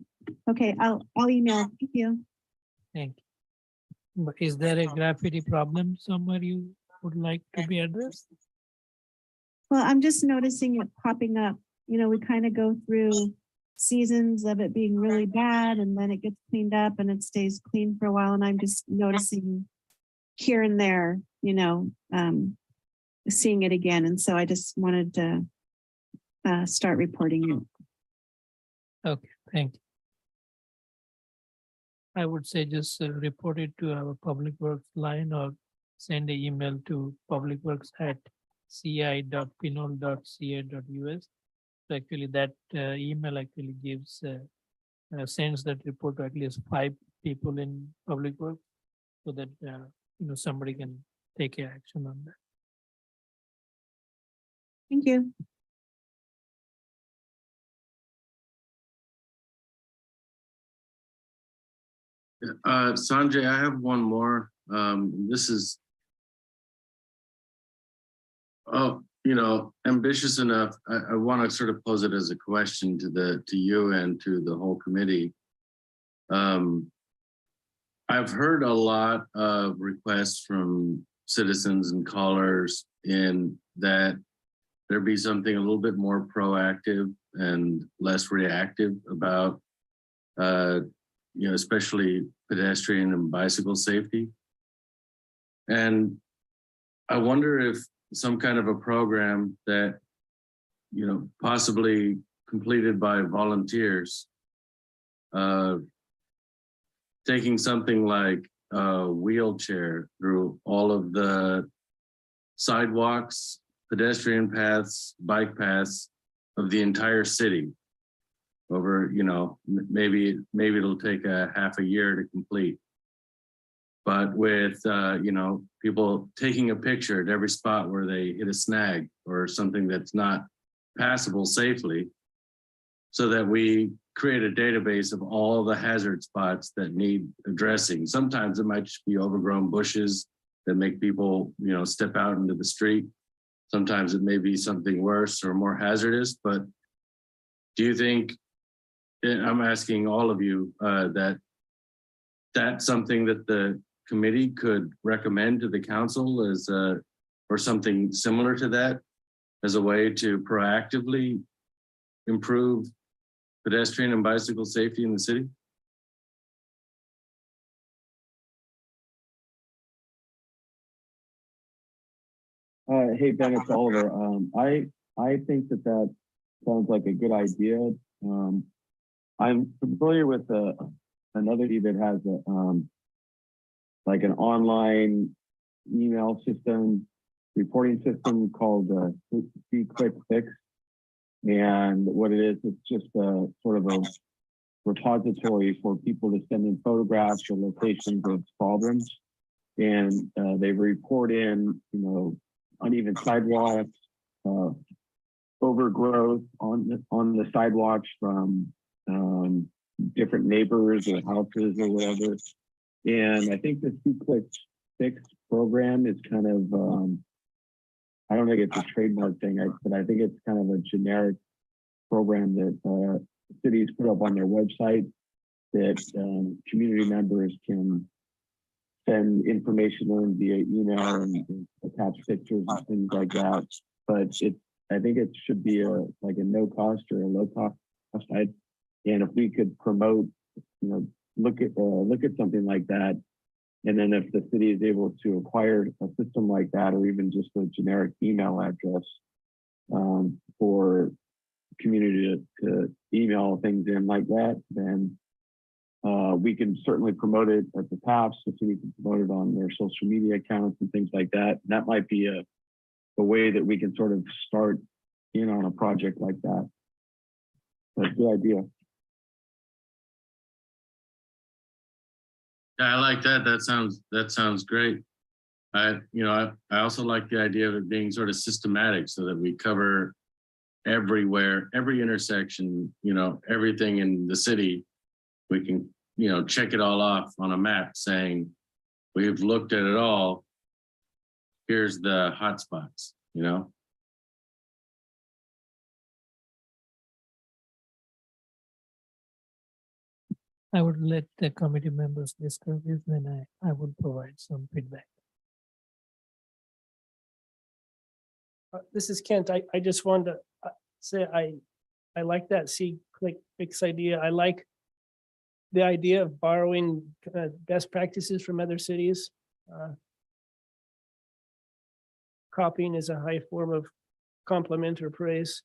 Okay, I'll email. Thank you. Thank you. But is there a graffiti problem somewhere you would like to be addressed? Well, I'm just noticing it popping up. You know, we kind of go through seasons of it being really bad and then it gets cleaned up and it stays clean for a while. And I'm just noticing here and there, seeing it again. And so I just wanted to start reporting it. Okay, thank you. I would say just report it to our Public Works line or send an email to publicworks@ci.pinole.ca.us. So actually that email actually gives, sends that report to at least 5 people in Public Works so that, somebody can take action on that. Thank you. Sanjay, I have one more. This is, ambitious enough. I want to sort of pose it as a question to you and to the whole committee. I've heard a lot of requests from citizens and callers in that there be something a little bit more proactive and less reactive about, especially pedestrian and bicycle safety. And I wonder if some kind of a program that, possibly completed by volunteers, taking something like a wheelchair through all of the sidewalks, pedestrian paths, bike paths of the entire city over, maybe it'll take a half a year to complete. But with, people taking a picture at every spot where they hit a snag or something that's not passable safely, so that we create a database of all the hazard spots that need addressing. Sometimes it might just be overgrown bushes that make people, step out into the street. Sometimes it may be something worse or more hazardous, but do you think, and I'm asking all of you, that's something that the committee could recommend to the council as or something similar to that as a way to proactively improve pedestrian and bicycle safety in the city? Hey, Ben, it's Oliver. I think that sounds like a good idea. I'm familiar with another that has like an online email system, reporting system called See Click Fix. And what it is, it's just a sort of a repository for people to send in photographs or locations of problems. And they report in, uneven sidewalks, overgrowth on the sidewalks from different neighbors or houses or whatever. And I think the See Click Fix program is kind of, I don't think it's a trademark thing, but I think it's kind of a generic program that cities put up on their website that community members can send information in via email and attach pictures and things like that. But I think it should be like a no cost or a low cost side. And if we could promote, look at something like that And then if the city is able to acquire a system like that, or even just a generic email address for community to email things in like that, then we can certainly promote it at the TAPs. The city can promote it on their social media accounts and things like that. And that might be a way that we can sort of start in on a project like that. That's a good idea. Yeah, I like that. That sounds great. I also like the idea of it being sort of systematic so that we cover everywhere, every intersection, everything in the city. We can, check it all off on a map saying, we've looked at it all. Here's the hotspots, I would let the committee members discuss this, then I would provide some feedback. This is Kent. I just wanted to say I like that see click fix idea. I like the idea of borrowing best practices from other cities. Copying is a high form of compliment or praise.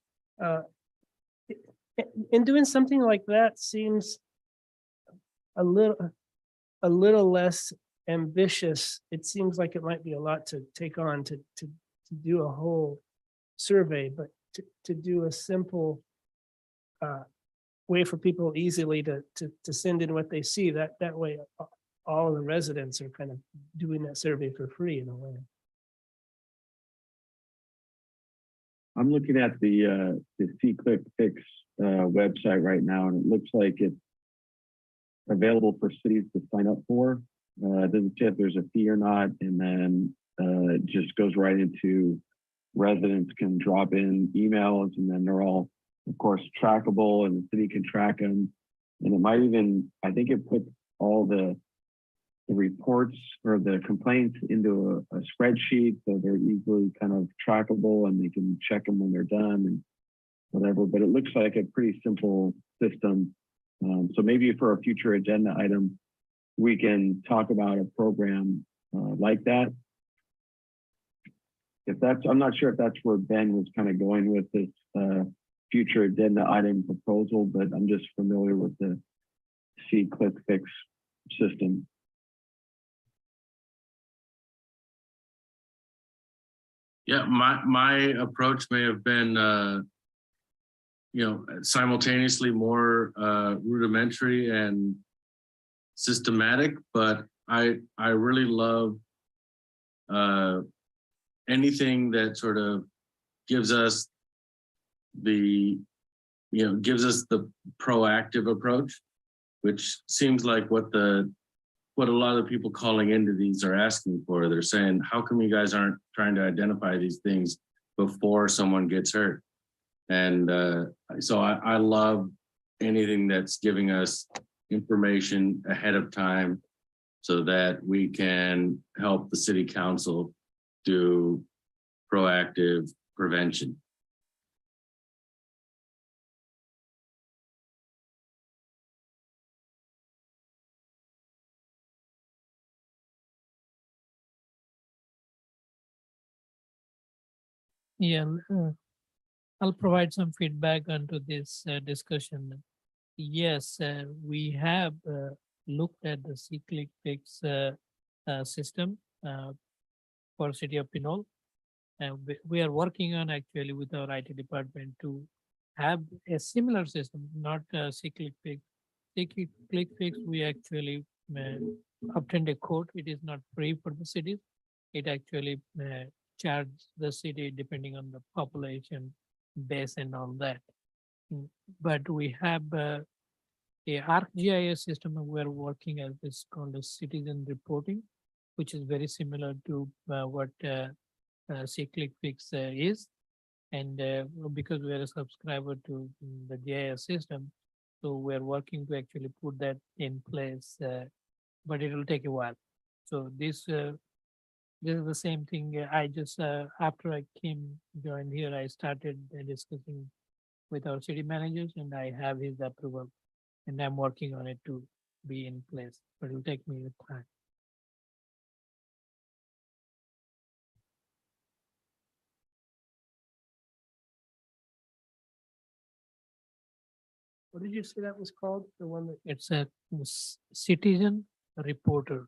In doing something like that seems a little less ambitious. It seems like it might be a lot to take on to do a whole survey, but to do a simple way for people easily to send in what they see, that way all of the residents are kind of doing that survey for free in a way. I'm looking at the See Click Fix website right now, and it looks like it's available for cities to sign up for. It doesn't say if there's a fee or not, and then it just goes right into residents can drop in emails, and then they're all, of course, trackable, and the city can track them. And it might even, I think it puts all the reports or the complaints into a spreadsheet, so they're easily kind of trackable, and they can check them when they're done and whatever. But it looks like a pretty simple system. So maybe for a future agenda item, we can talk about a program like that. I'm not sure if that's where Ben was kind of going with this future agenda item proposal, but I'm just familiar with the See Click Fix system. Yeah, my approach may have been, simultaneously more rudimentary and systematic, but I really love anything that sort of gives us the proactive approach, which seems like what a lot of people calling into these are asking for. They're saying, how come you guys aren't trying to identify these things before someone gets hurt? And so I love anything that's giving us information ahead of time so that we can help the city council do proactive prevention. Yeah, I'll provide some feedback onto this discussion. Yes, we have looked at the See Click Fix system for City of Pinole. We are working on actually with our IT department to have a similar system, not See Click Fix. See Click Fix, we actually obtained a quote. It is not free for the cities. It actually charges the city depending on the population base and all that. But we have a ArcGIS system we're working as is called a citizen reporting, which is very similar to what See Click Fix is. And because we're a subscriber to the GIS system, so we're working to actually put that in place, but it will take a while. So this is the same thing. I just, after I joined here, I started discussing with our city managers, and I have his approval, and I'm working on it to be in place, but it'll take me time. What did you say that was called? The one that, It's a citizen reporter.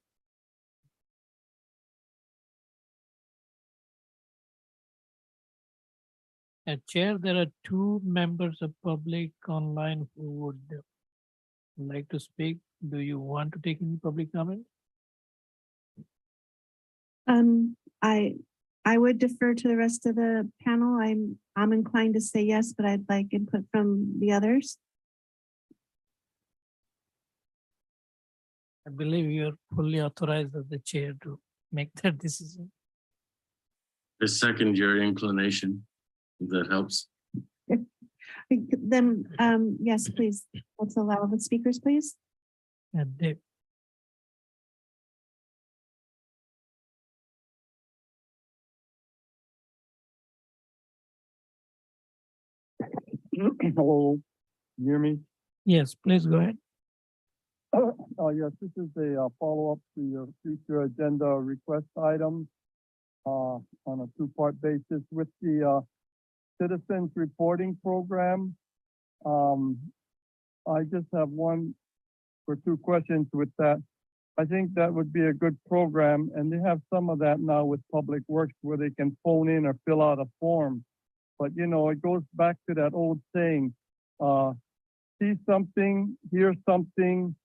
Chair, there are two members of public online who would like to speak. Do you want to take any public comment? I would defer to the rest of the panel. I'm inclined to say yes, but I'd like input from the others. I believe you are fully authorized as the chair to make that decision. I second your inclination, if that helps. Then, yes, please. Let's allow the speakers, please. And Dave, Hello, you hear me? yes, please go ahead. Yes, this is a follow-up to your future agenda request items on a two-part basis with the citizens reporting program. I just have one or two questions with that. I think that would be a good program, and they have some of that now with Public Works where they can phone in or fill out a form. But you know, it goes back to that old saying, see something, hear something,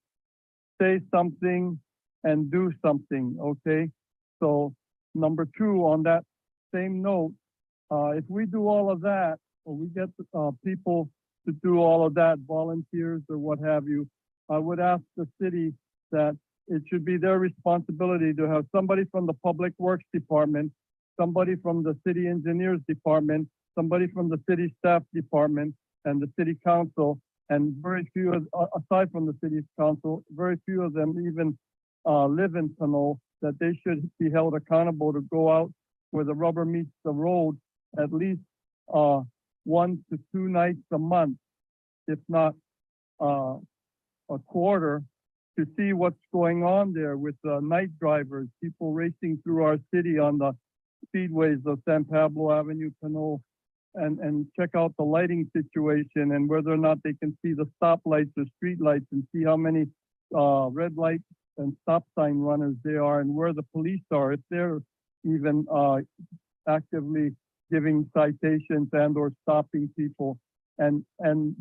say something, and do something, okay? So number two, on that same note, if we do all of that, or we get people to do all of that, volunteers or what have you, I would ask the city that it should be their responsibility to have somebody from the Public Works Department, somebody from the City Engineers Department, somebody from the City Staff Department, and the City Council, and very few, aside from the City Council, very few of them even live in Pinole, that they should be held accountable to go out where the rubber meets the road at least 1 to 2 nights a month, if not a quarter, to see what's going on there with night drivers, people racing through our city on the speedways of San Pablo Avenue, Pinole, and check out the lighting situation and whether or not they can see the stoplights or street lights and see how many red light and stop sign runners there are and where the police are, if they're even actively giving citations and or stopping people. And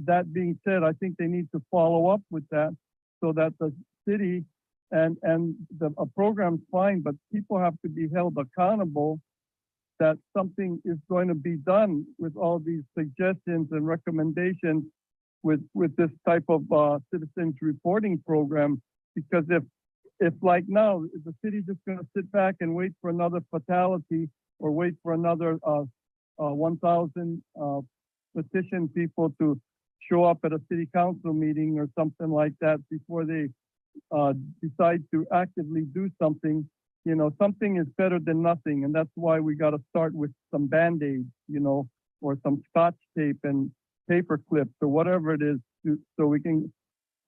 that being said, I think they need to follow up with that so that the city and a program's fine, but people have to be held accountable that something is going to be done with all these suggestions and recommendations with this type of citizens reporting program. Because if like now, is the city just going to sit back and wait for another fatality or wait for another 1,000 petition people to show up at a city council meeting or something like that before they decide to actively do something? You know, something is better than nothing. And that's why we got to start with some Band-Aids, you know, or some Scotch tape and paper clips or whatever it is so we can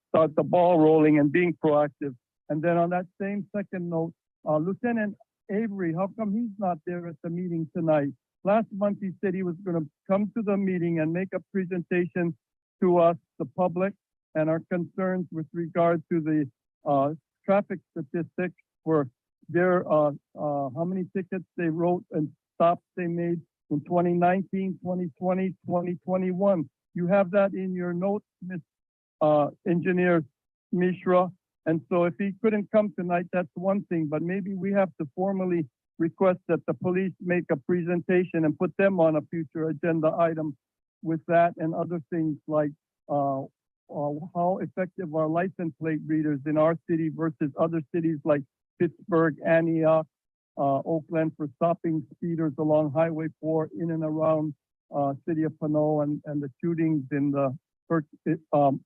start the ball rolling and being proactive. And then on that same second note, Lieutenant Avery, how come he's not there at the meeting tonight? Last month, he said he was going to come to the meeting and make a presentation to us, the public, and our concerns with regard to the traffic statistics for their how many tickets they wrote and stops they made in 2019, 2020, 2021. You have that in your notes, Ms. Engineer Mishra. And so if he couldn't come tonight, that's one thing, but maybe we have to formally request that the police make a presentation and put them on a future agenda item with that and other things like how effective are license plate readers in our city versus other cities like Pittsburgh, Antioch, Oakland for stopping speeders along Highway 4 in and around city of Pinole and the shootings in the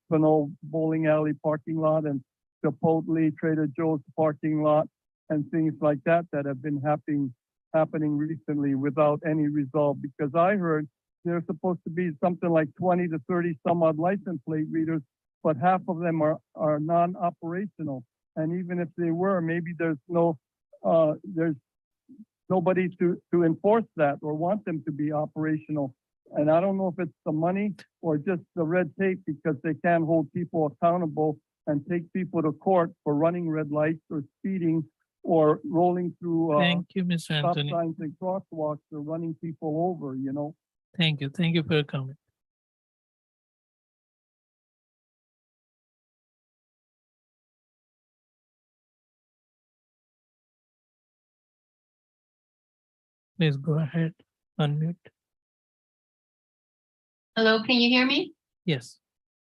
Pinole bowling alley parking lot and Chipotle, Trader Joe's parking lot and things like that that have been happening recently without any resolve. Because I heard there's supposed to be something like 20 to 30 some odd license plate readers, but half of them are non-operational. And even if they were, maybe there's nobody to enforce that or want them to be operational. And I don't know if it's the money or just the red tape because they can't hold people accountable and take people to court for running red lights or speeding or rolling through Thank you, Mr. stop Anthony. signs and crosswalks or running people over, you know? Thank you. Thank you for your comment. Please go ahead, unmute. Hello, can you hear me? Yes.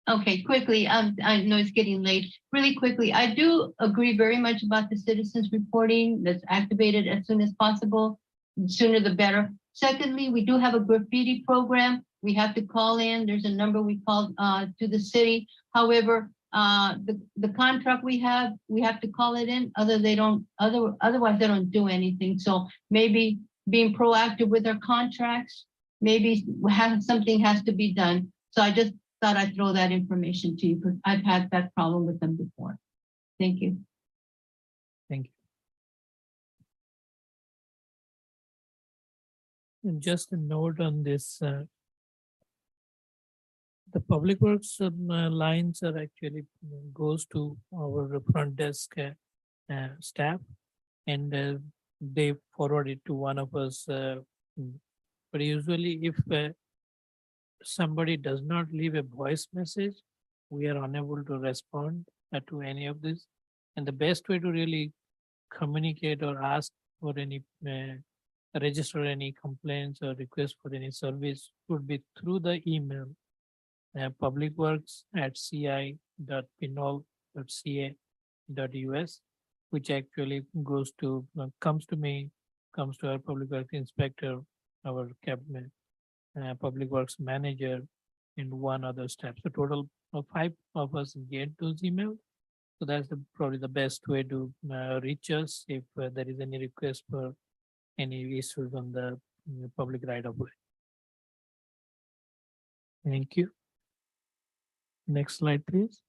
Okay, quickly, I know it's getting late. Really quickly, I do agree very much about the citizens reporting that's activated as soon as possible. Sooner the better. Secondly, we do have a graffiti program. We have to call in. There's a number we called to the city. However, the contract we have to call it in. Otherwise they don't do anything. So maybe being proactive with our contracts, maybe something has to be done. So I just thought I'd throw that information to you because I've had that problem with them before. Thank you. Thank you. And just a note on this, the public works lines are actually goes to our front desk staff, and they forward it to one of us. But usually if somebody does not leave a voice message, we are unable to respond to any of this. And the best way to really communicate or ask for any, register any complaints or request for any service would be through the email, publicworks@ci.pinole.ca.us, which actually goes to, comes to me, comes to our public works inspector, our cabinet, public works manager, and one other staff. So total of 5 of us get those emails. So that's probably the best way to reach us if there is any request for any issues on the public right of way. Thank you. Next slide, please.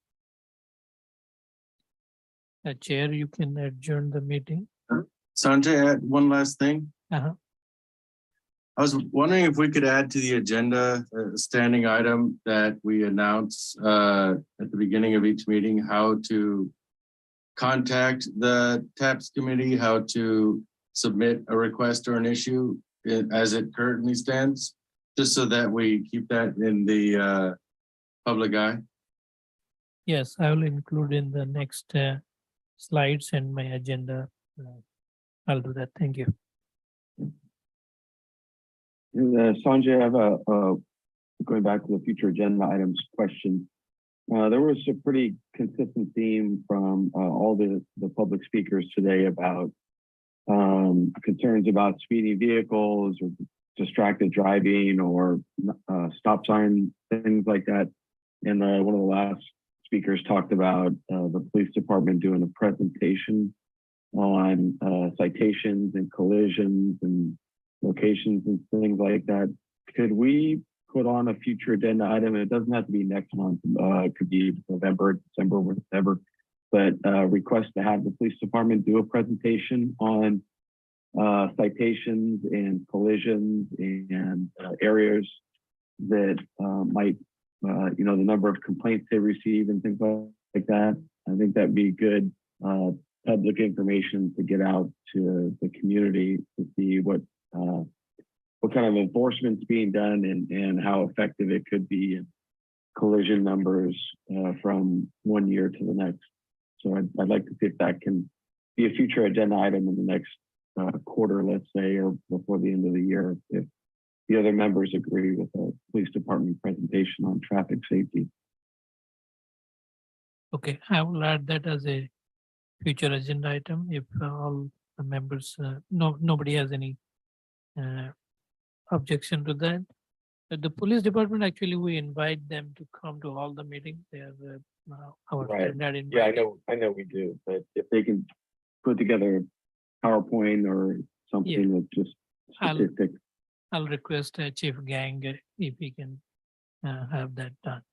Chair, you can adjourn the meeting. Sanjay, add one last thing. Uh-huh. I was wondering if we could add to the agenda a standing item that we announce at the beginning of each meeting, how to contact the TAPS committee, how to submit a request or an issue as it currently stands, just so that we keep that in the public eye. Yes, I will include in the next slides and my agenda. I'll do that. Thank you. Sanjay, I have going back to the future agenda items question. There was a pretty consistent theme from all the public speakers today about concerns about speeding vehicles or distracted driving or stop sign, things like that. And one of the last speakers talked about the police department doing a presentation on citations and collisions and locations and things like that. Could we put on a future agenda item? It doesn't have to be next month. It could be November, December, whatever. But request to have the police department do a presentation on citations and collisions and areas that might, the number of complaints they receive and things like that. I think that'd be good public information to get out to the community to see what kind of enforcement's being done and how effective it could be in collision numbers from one year to the next. So I'd like to see if that can be a future agenda item in the next quarter, let's say, or before the end of the year, if the other members agree with the police department presentation on traffic safety. Okay, I will add that as a future agenda item if all the members, nobody has any objection to that. The police department, actually, we invite them to come to all the meetings. They are our Right. standard Yeah, invite. I know we do, but if they can put together a PowerPoint or something with just statistics. I'll request Chief Gang if he can have that done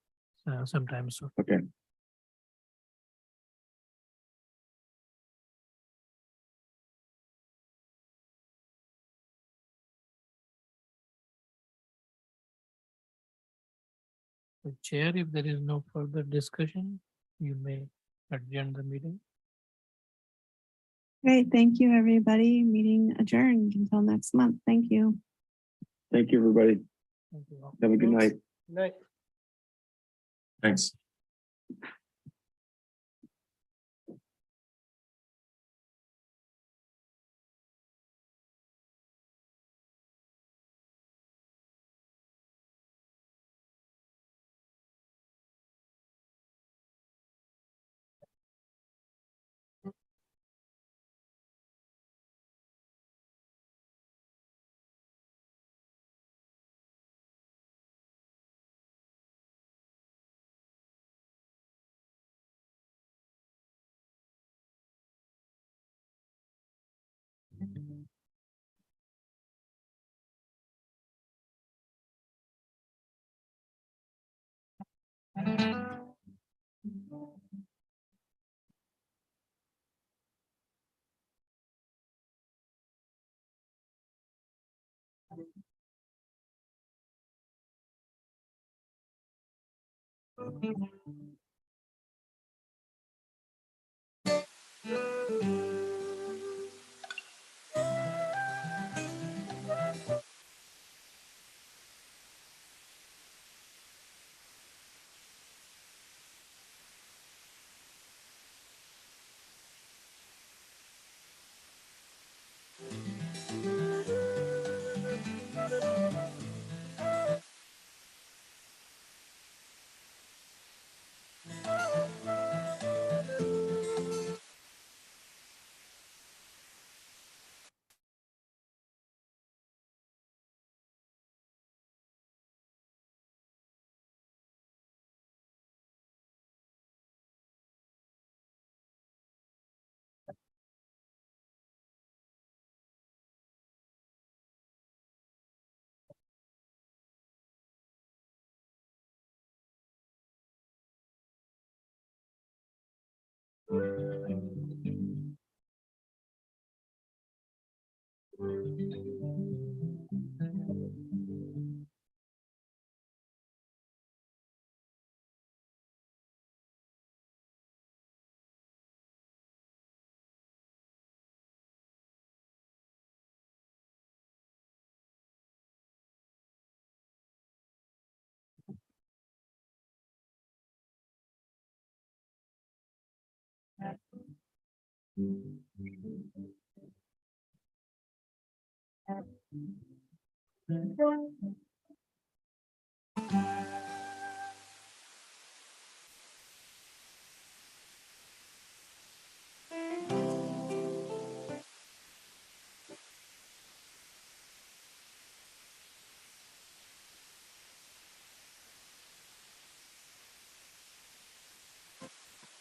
sometime soon. Okay. So Chair, if there is no further discussion, you may adjourn the meeting. Great, thank you, everybody. Meeting adjourned until next month. Thank you. Thank you, everybody. Thank you all. Have a good night. Good night. Thanks.